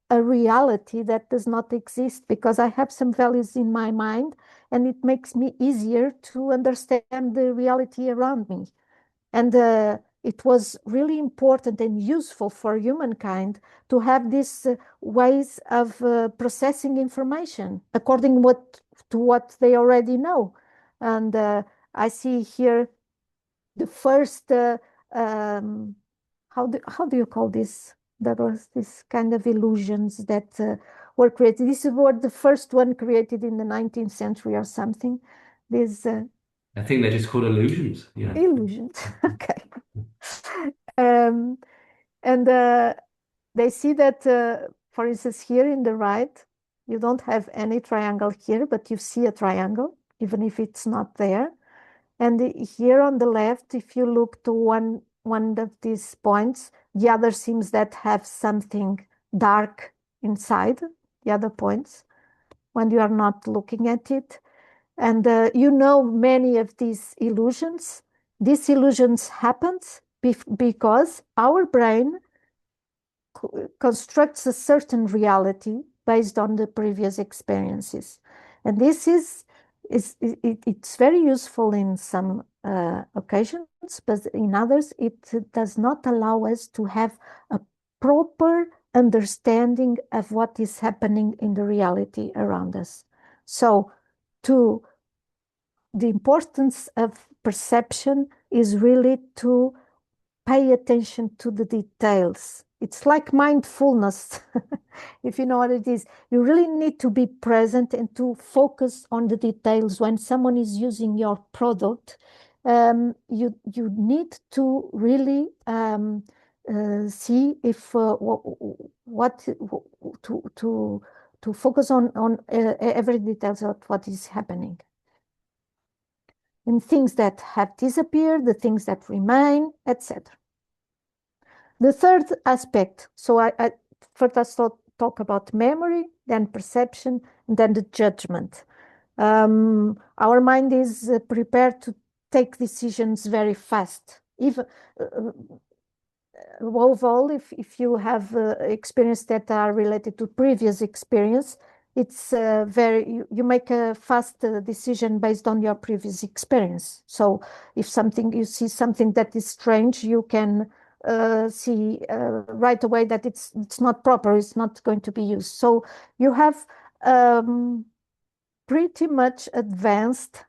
a reality that does not exist because I have some values in my mind, and it makes me easier to understand the reality around me. And it was really important and useful for humankind to have these ways of processing information according to what they already know. And I see here the first how do you call this? That was this kind of illusions that were created. This was the first one created in the 19th century or something. This I think they're just called illusions. Yeah. illusions. Okay. And they see that, for instance, here in the right, you don't have any triangle here, but you see a triangle, even if it's not there. And here on the left, if you look to one of these points, the other seems that have something dark inside the other points when you are not looking at it. And many of these illusions. These illusions happen because our brain constructs a certain reality based on the previous experiences. And this it's very useful in some occasions, but in others, it does not allow us to have a proper understanding of what is happening in the reality around us. So the importance of perception is really to pay attention to the details. It's like mindfulness, if you know what it is. You really need to be present and to focus on the details. When someone is using your product, you need to really see if what to focus on every details of what is happening. And things that have disappeared, the things that remain, etc. The third aspect, so I first talk about memory, then perception, and then the judgment. Our mind is prepared to take decisions very fast. Even above all, if you have experience that are related to previous experience, it's you make a fast decision based on your previous experience. So if you see something that is strange, you can see right away that it's not proper, it's not going to be used. So you have pretty much advanced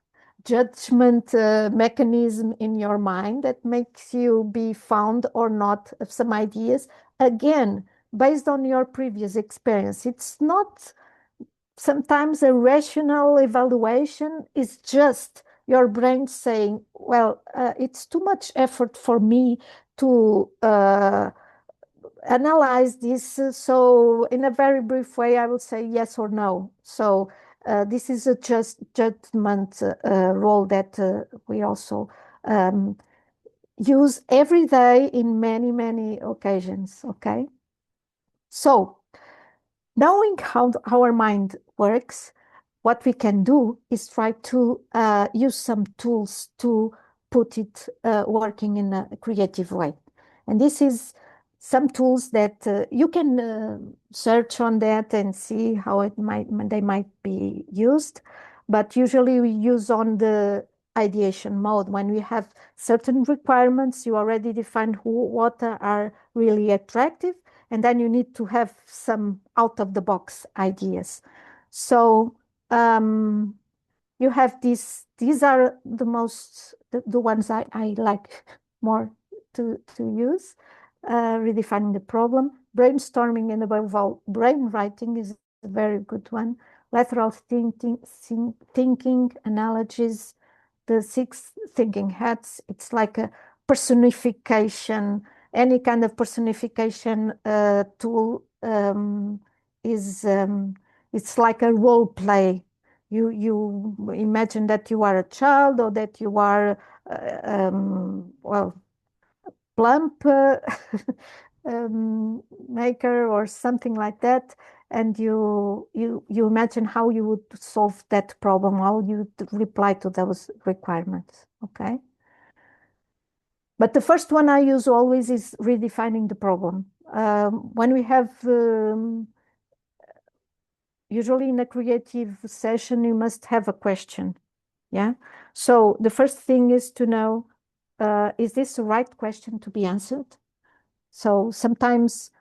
judgment mechanism in your mind that makes you be found or not of some ideas, again, based on your previous experience. It's not sometimes a rational evaluation, is just your brain saying, well, it's too much effort for me to analyze this. So in a very brief way, I will say yes or no. So this is a just judgment role that we also use every day in many, many occasions, okay? So knowing how our mind works, what we can do is try to use some tools to put it working in a creative way. And this is some tools that you can search on that and see how they might be used. But usually we use on the ideation mode. When we have certain requirements, you already define what are really attractive, and then you need to have some out-of-the-box ideas. So you have these are the ones I like more to use. Redefining the problem, brainstorming, and above all, brainwriting is a very good one. Lateral thinking, analogies, the 6 thinking hats. It's like a personification. Any kind of personification tool is it's like a role play. You imagine that you are a child, or that you are well, plump maker or something like that, and you imagine how you would solve that problem, how you reply to those requirements, okay? But the first one I use always is redefining the problem. When we have usually in a creative session, you must have a question, yeah? So the first thing is to know, is this the right question to be answered? So sometimes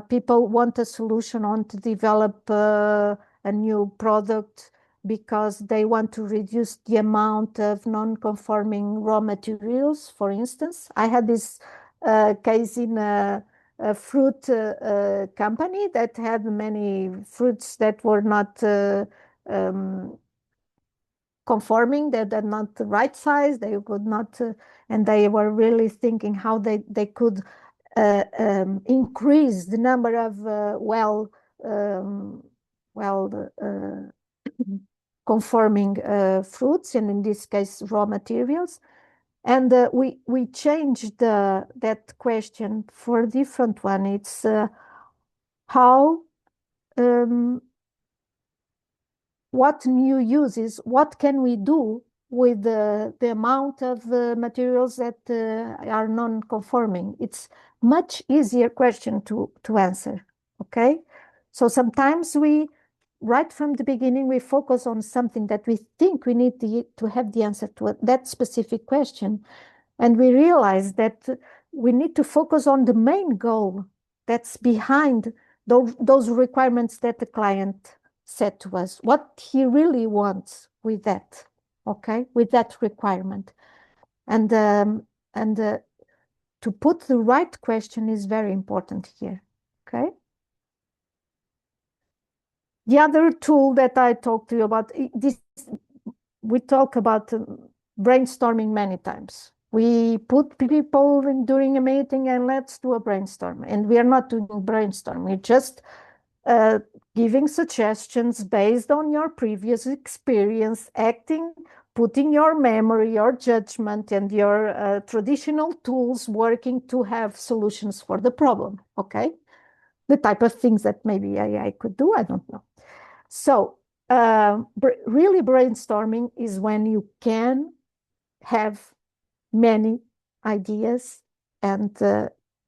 people want a solution, want to develop a new product because they want to reduce the amount of non-conforming raw materials, for instance. I had this case in a fruit company that had many fruits that were not conforming, that are not the right size, they could not, and they were really thinking how they could increase the number of conforming fruits, and in this case raw materials. And we changed that question for a different one. It's how what new uses, what can we do with the amount of materials that are non-conforming? It's much easier question to answer, okay? So sometimes right from the beginning, we focus on something that we think we need to have the answer to that specific question. And we realize that we need to focus on the main goal that's behind those requirements that the client said to us, what he really wants with that, okay, with that requirement. And to put the right question is very important here, okay? The other tool that I talked to you about, we talk about brainstorming many times. We put people during a meeting and let's do a brainstorm. And we are not doing brainstorm. We're just giving suggestions based on your previous experience, putting your memory, your judgment, and your traditional tools working to have solutions for the problem, okay? The type of things that maybe AI could do, I don't know. So really brainstorming is when you can have many ideas and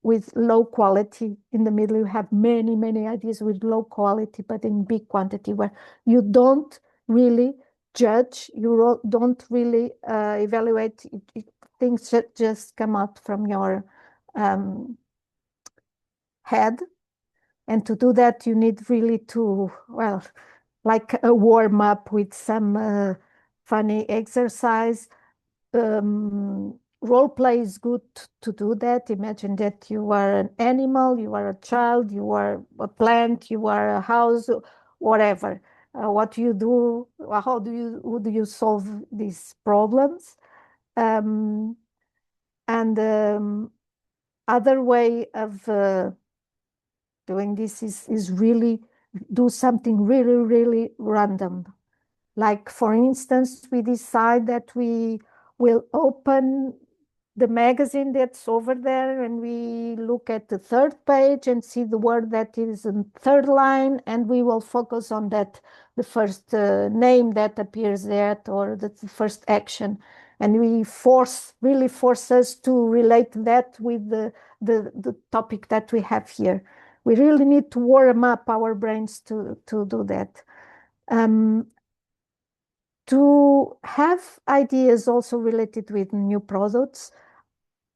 with low quality. In the middle, you have many, many ideas with low quality, but in big quantity, where you don't really judge, you don't really evaluate. Things just come out from your head. And to do that, you need really to, well, like a warm up with some funny exercise. Role play is good to do that. Imagine that you are an animal, you are a child, you are a plant, you are a house, whatever. What you do, how do you solve these problems? And other way of doing this is really do something really, really random. Like, for instance, we decide that we will open the magazine that's over there and we look at the third page and see the word that is in third line, and we will focus on that, the first name that appears there, or the first action. And we really force us to relate that with the topic that we have here. We really need to warm up our brains to do that. To have ideas also related with new products,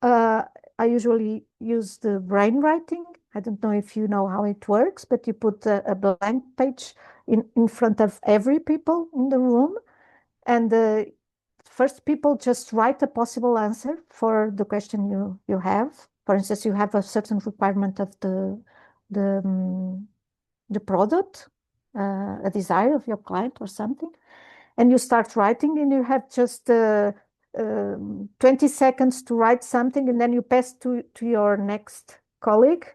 I usually use the brainwriting. I don't know if you know how it works, but you put a blank page in front of every people in the room, and first people just write a possible answer for the question you have. For instance, you have a certain requirement of the product, a desire of your client or something, and you start writing, and you have just 20 seconds to write something, and then you pass to your next colleague,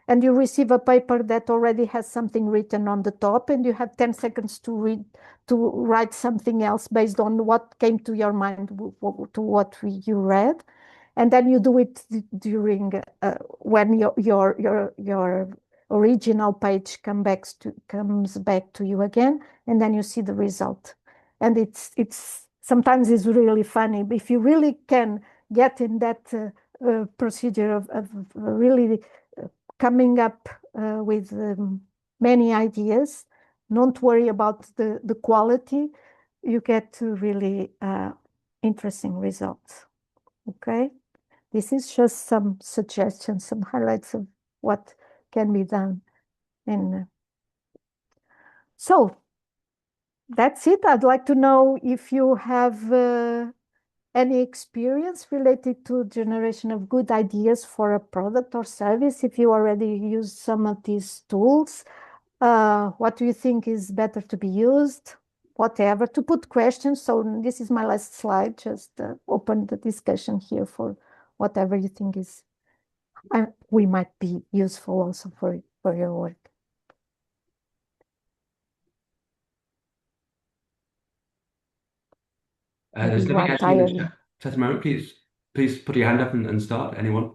and you receive a paper that already has something written on the top, and you have 10 seconds to write something else based on what came to your mind to what you read. And then you do it during when your original page comes back to you again, and then you see the result. And it's sometimes it's really funny if you really can get in that procedure of really coming up with many ideas. Don't worry about the quality. You get to really interesting results. Okay, this is just some suggestions, some highlights of what can be done. And so that's it. I'd like to know if you have any experience related to generation of good ideas for a product or service, if you already use some of these tools. What do you think is better to be used? Whatever, to put questions. So this is my last slide. Just open the discussion here for whatever you think is we might be useful also for your work. There's nothing actually in the chat at the moment. Please put your hand up and start. Anyone?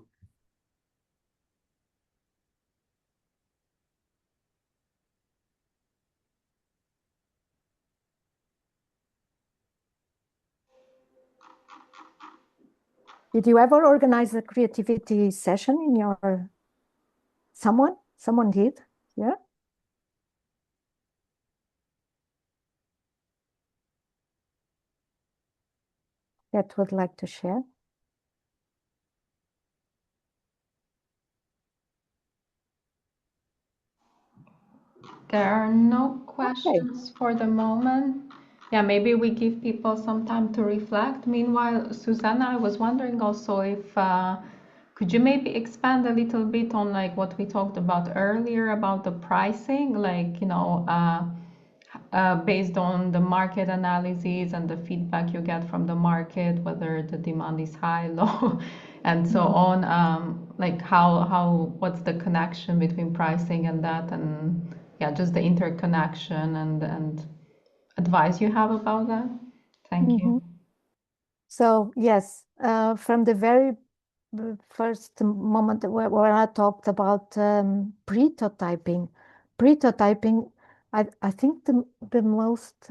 Did you ever organize a creativity session in your... Someone did? Yeah. That would like to share? There are no questions for the moment. Yeah, maybe we give people some time to reflect. Meanwhile, Susanna, I was wondering also if could you maybe expand a little bit on like what we talked about earlier about the pricing, like, you know, based on the market analysis and the feedback you get from the market, whether the demand is high, low, and so on. Like what's the connection between pricing and that, and yeah, just the interconnection and advice you have about that. Thank you. So yes, from the very first moment where I talked about prototyping, I think the most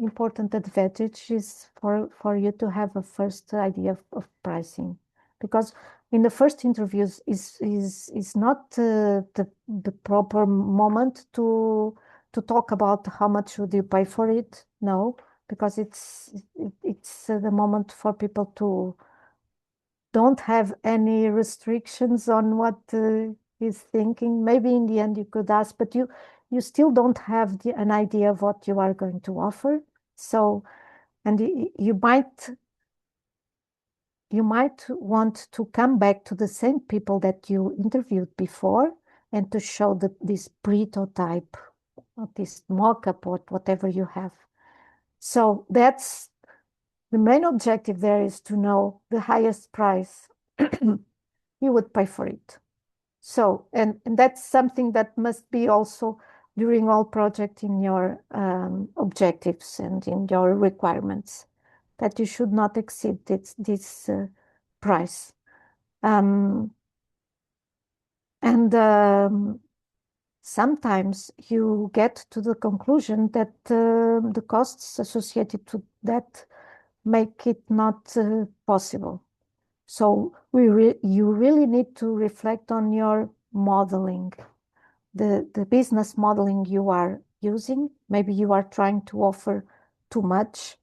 important advantage is for you to have a first idea of pricing, because in the first interviews is not the proper moment to talk about how much would you pay for it. No, because it's the moment for people to don't have any restrictions on what he's thinking. Maybe in the end you could ask, but you still don't have an idea of what you are going to offer. So, and you might want to come back to the same people that you interviewed before and to show this prototype, or this mock-up, or whatever you have. So that's the main objective there, is to know the highest price you would pay for it. So, and that's something that must be also during all project in your objectives and in your requirements, that you should not exceed this price. Sometimes you get to the conclusion that the costs associated to that make it not possible. So you really need to reflect on your modeling, the business modeling you are using. Maybe you are trying to offer too much.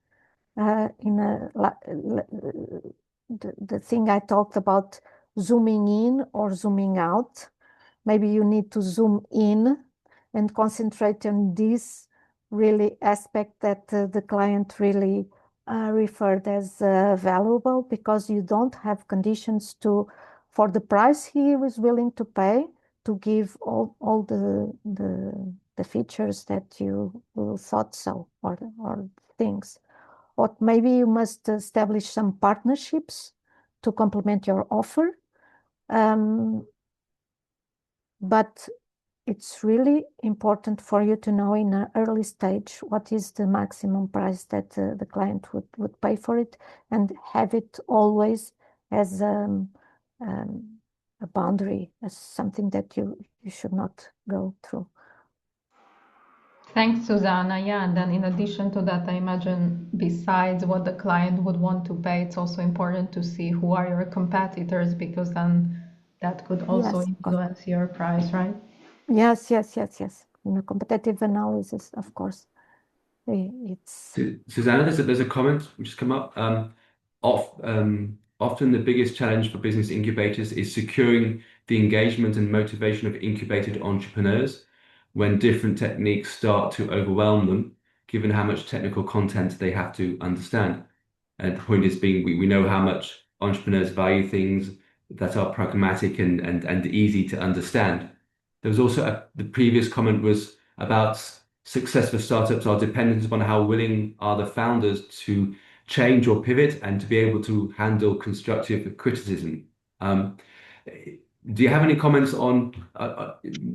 The thing I talked about, zooming in or zooming out. Maybe you need to zoom in and concentrate on this really aspect that the client really referred as valuable, because you don't have conditions for the price he was willing to pay, to give all the features that you thought so, or things. Or maybe you must establish some partnerships to complement your offer. But it's really important for you to know in an early stage what is the maximum price that the client would pay for it, and have it always as a boundary, as something that you should not go through. Thanks, Susanna. Yeah, and then in addition to that, I imagine besides what the client would want to pay, it's also important to see who are your competitors, because then that could also influence your price, right? Yes. In a competitive analysis, of course. Susanna, there's a comment which has come up. Often the biggest challenge for business incubators is securing the engagement and motivation of incubated entrepreneurs when different techniques start to overwhelm them, given how much technical content they have to understand. And the point is being, we know how much entrepreneurs value things that are pragmatic and easy to understand. There was also the previous comment was about successful startups are dependent upon how willing are the founders to change or pivot and to be able to handle constructive criticism. Do you have any comments on,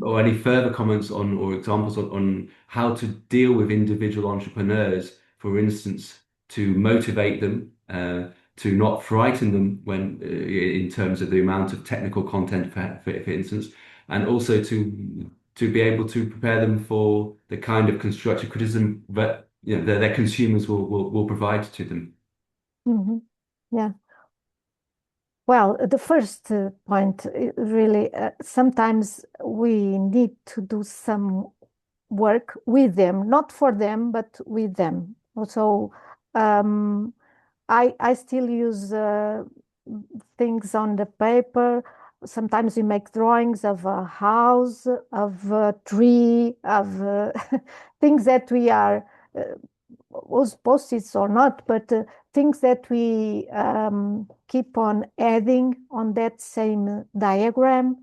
or any further comments on, or examples on how to deal with individual entrepreneurs, for instance, to motivate them, to not frighten them when, in terms of the amount of technical content, for instance, and also to be able to prepare them for the kind of constructive criticism that their consumers will provide to them? Mm-hmm. Yeah. Well, the first point, really, sometimes we need to do some work with them, not for them, but with them. So I still use things on the paper. Sometimes we make drawings of a house, of a tree, of things that we are, was post-its or not, but things that we keep on adding on that same diagram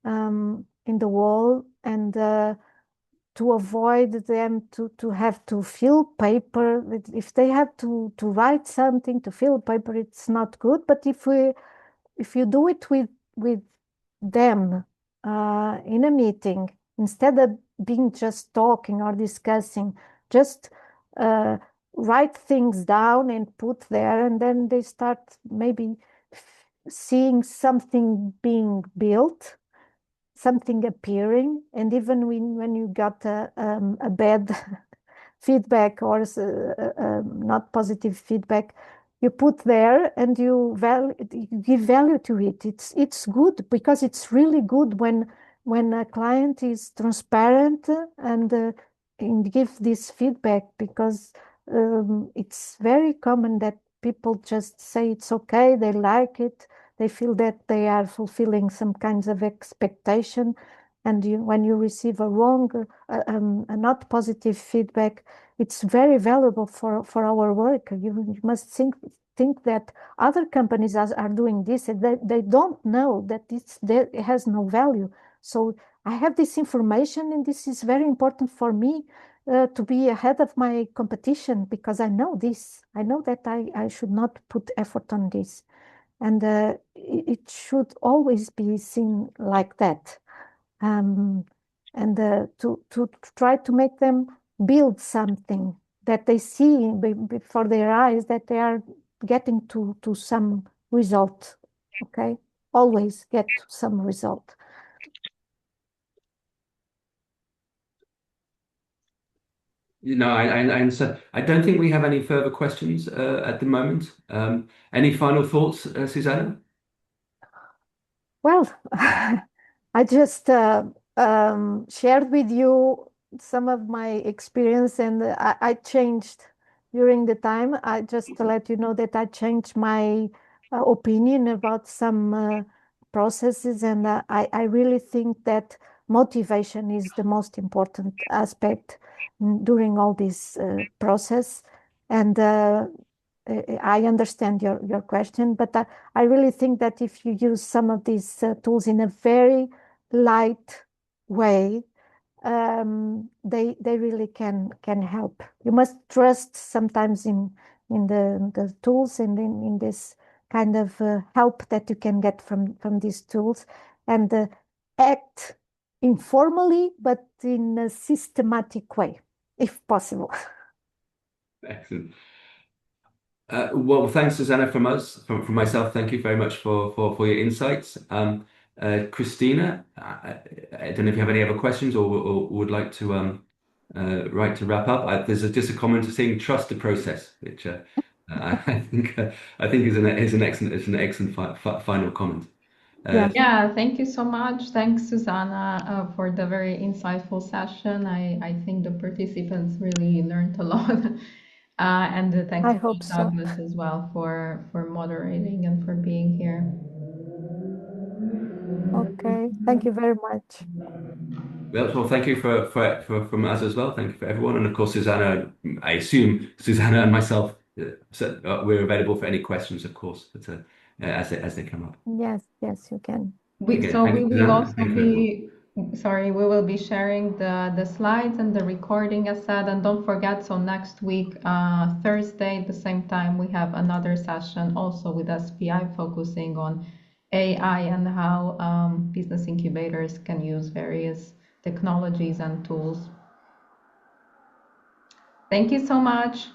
in the wall, and to avoid them to have to fill paper. If they have to write something, to fill paper, it's not good. But if you do it with them in a meeting, instead of being just talking or discussing, just write things down and put there, and then they start maybe seeing something being built, something appearing. And even when you got a bad feedback or not positive feedback, you put there and you give value to it. It's good because it's really good when a client is transparent and give this feedback, because it's very common that people just say it's okay, they like it, they feel that they are fulfilling some kinds of expectation. And when you receive a wrong, a not positive feedback, it's very valuable for our work. You must think that other companies are doing this, and they don't know that it has no value. So I have this information, and this is very important for me to be ahead of my competition, because I know this. I know that I should not put effort on this. And it should always be seen like that. Um, and to try to make them build something that they see before their eyes, that they are getting to some result. Okay, always get to some result. I understand. I don't think we have any further questions at the moment. Any final thoughts, Susanna? Well, I just shared with you some of my experience, and I changed during the time. I just to let you know that I changed my opinion about some processes, and I really think that motivation is the most important aspect during all this process. And I understand your question, but I really think that if you use some of these tools in a very light way, they really can help. You must trust sometimes in the tools and in this kind of help that you can get from these tools, and act informally but in a systematic way, if possible. Excellent. Well, thanks, Susanna, from us, from myself. Thank you very much for your insights. Christina, I don't know if you have any other questions or would like to wrap up. There's just a comment saying trust the process, which I think is an excellent final comment. Yeah. Yeah, thank you so much. Thanks, Susanna, for the very insightful session. I think the participants really learned a lot. And thanks I to hope so. Douglas as well for moderating and for being here. Okay, thank you very much. Well, thank you from us as well. Thank you for everyone, and of course, Susanna. I assume Susanna and myself, we're available for any questions, of course, but as they come up. Yes, you can. Again, So thank we you, will Susanna. also Thank you, everyone. we will be sharing the slides and the recording as said. And don't forget, so next week, Thursday, at the same time, we have another session also with SPI focusing on AI and how business incubators can use various technologies and tools. Thank you so much.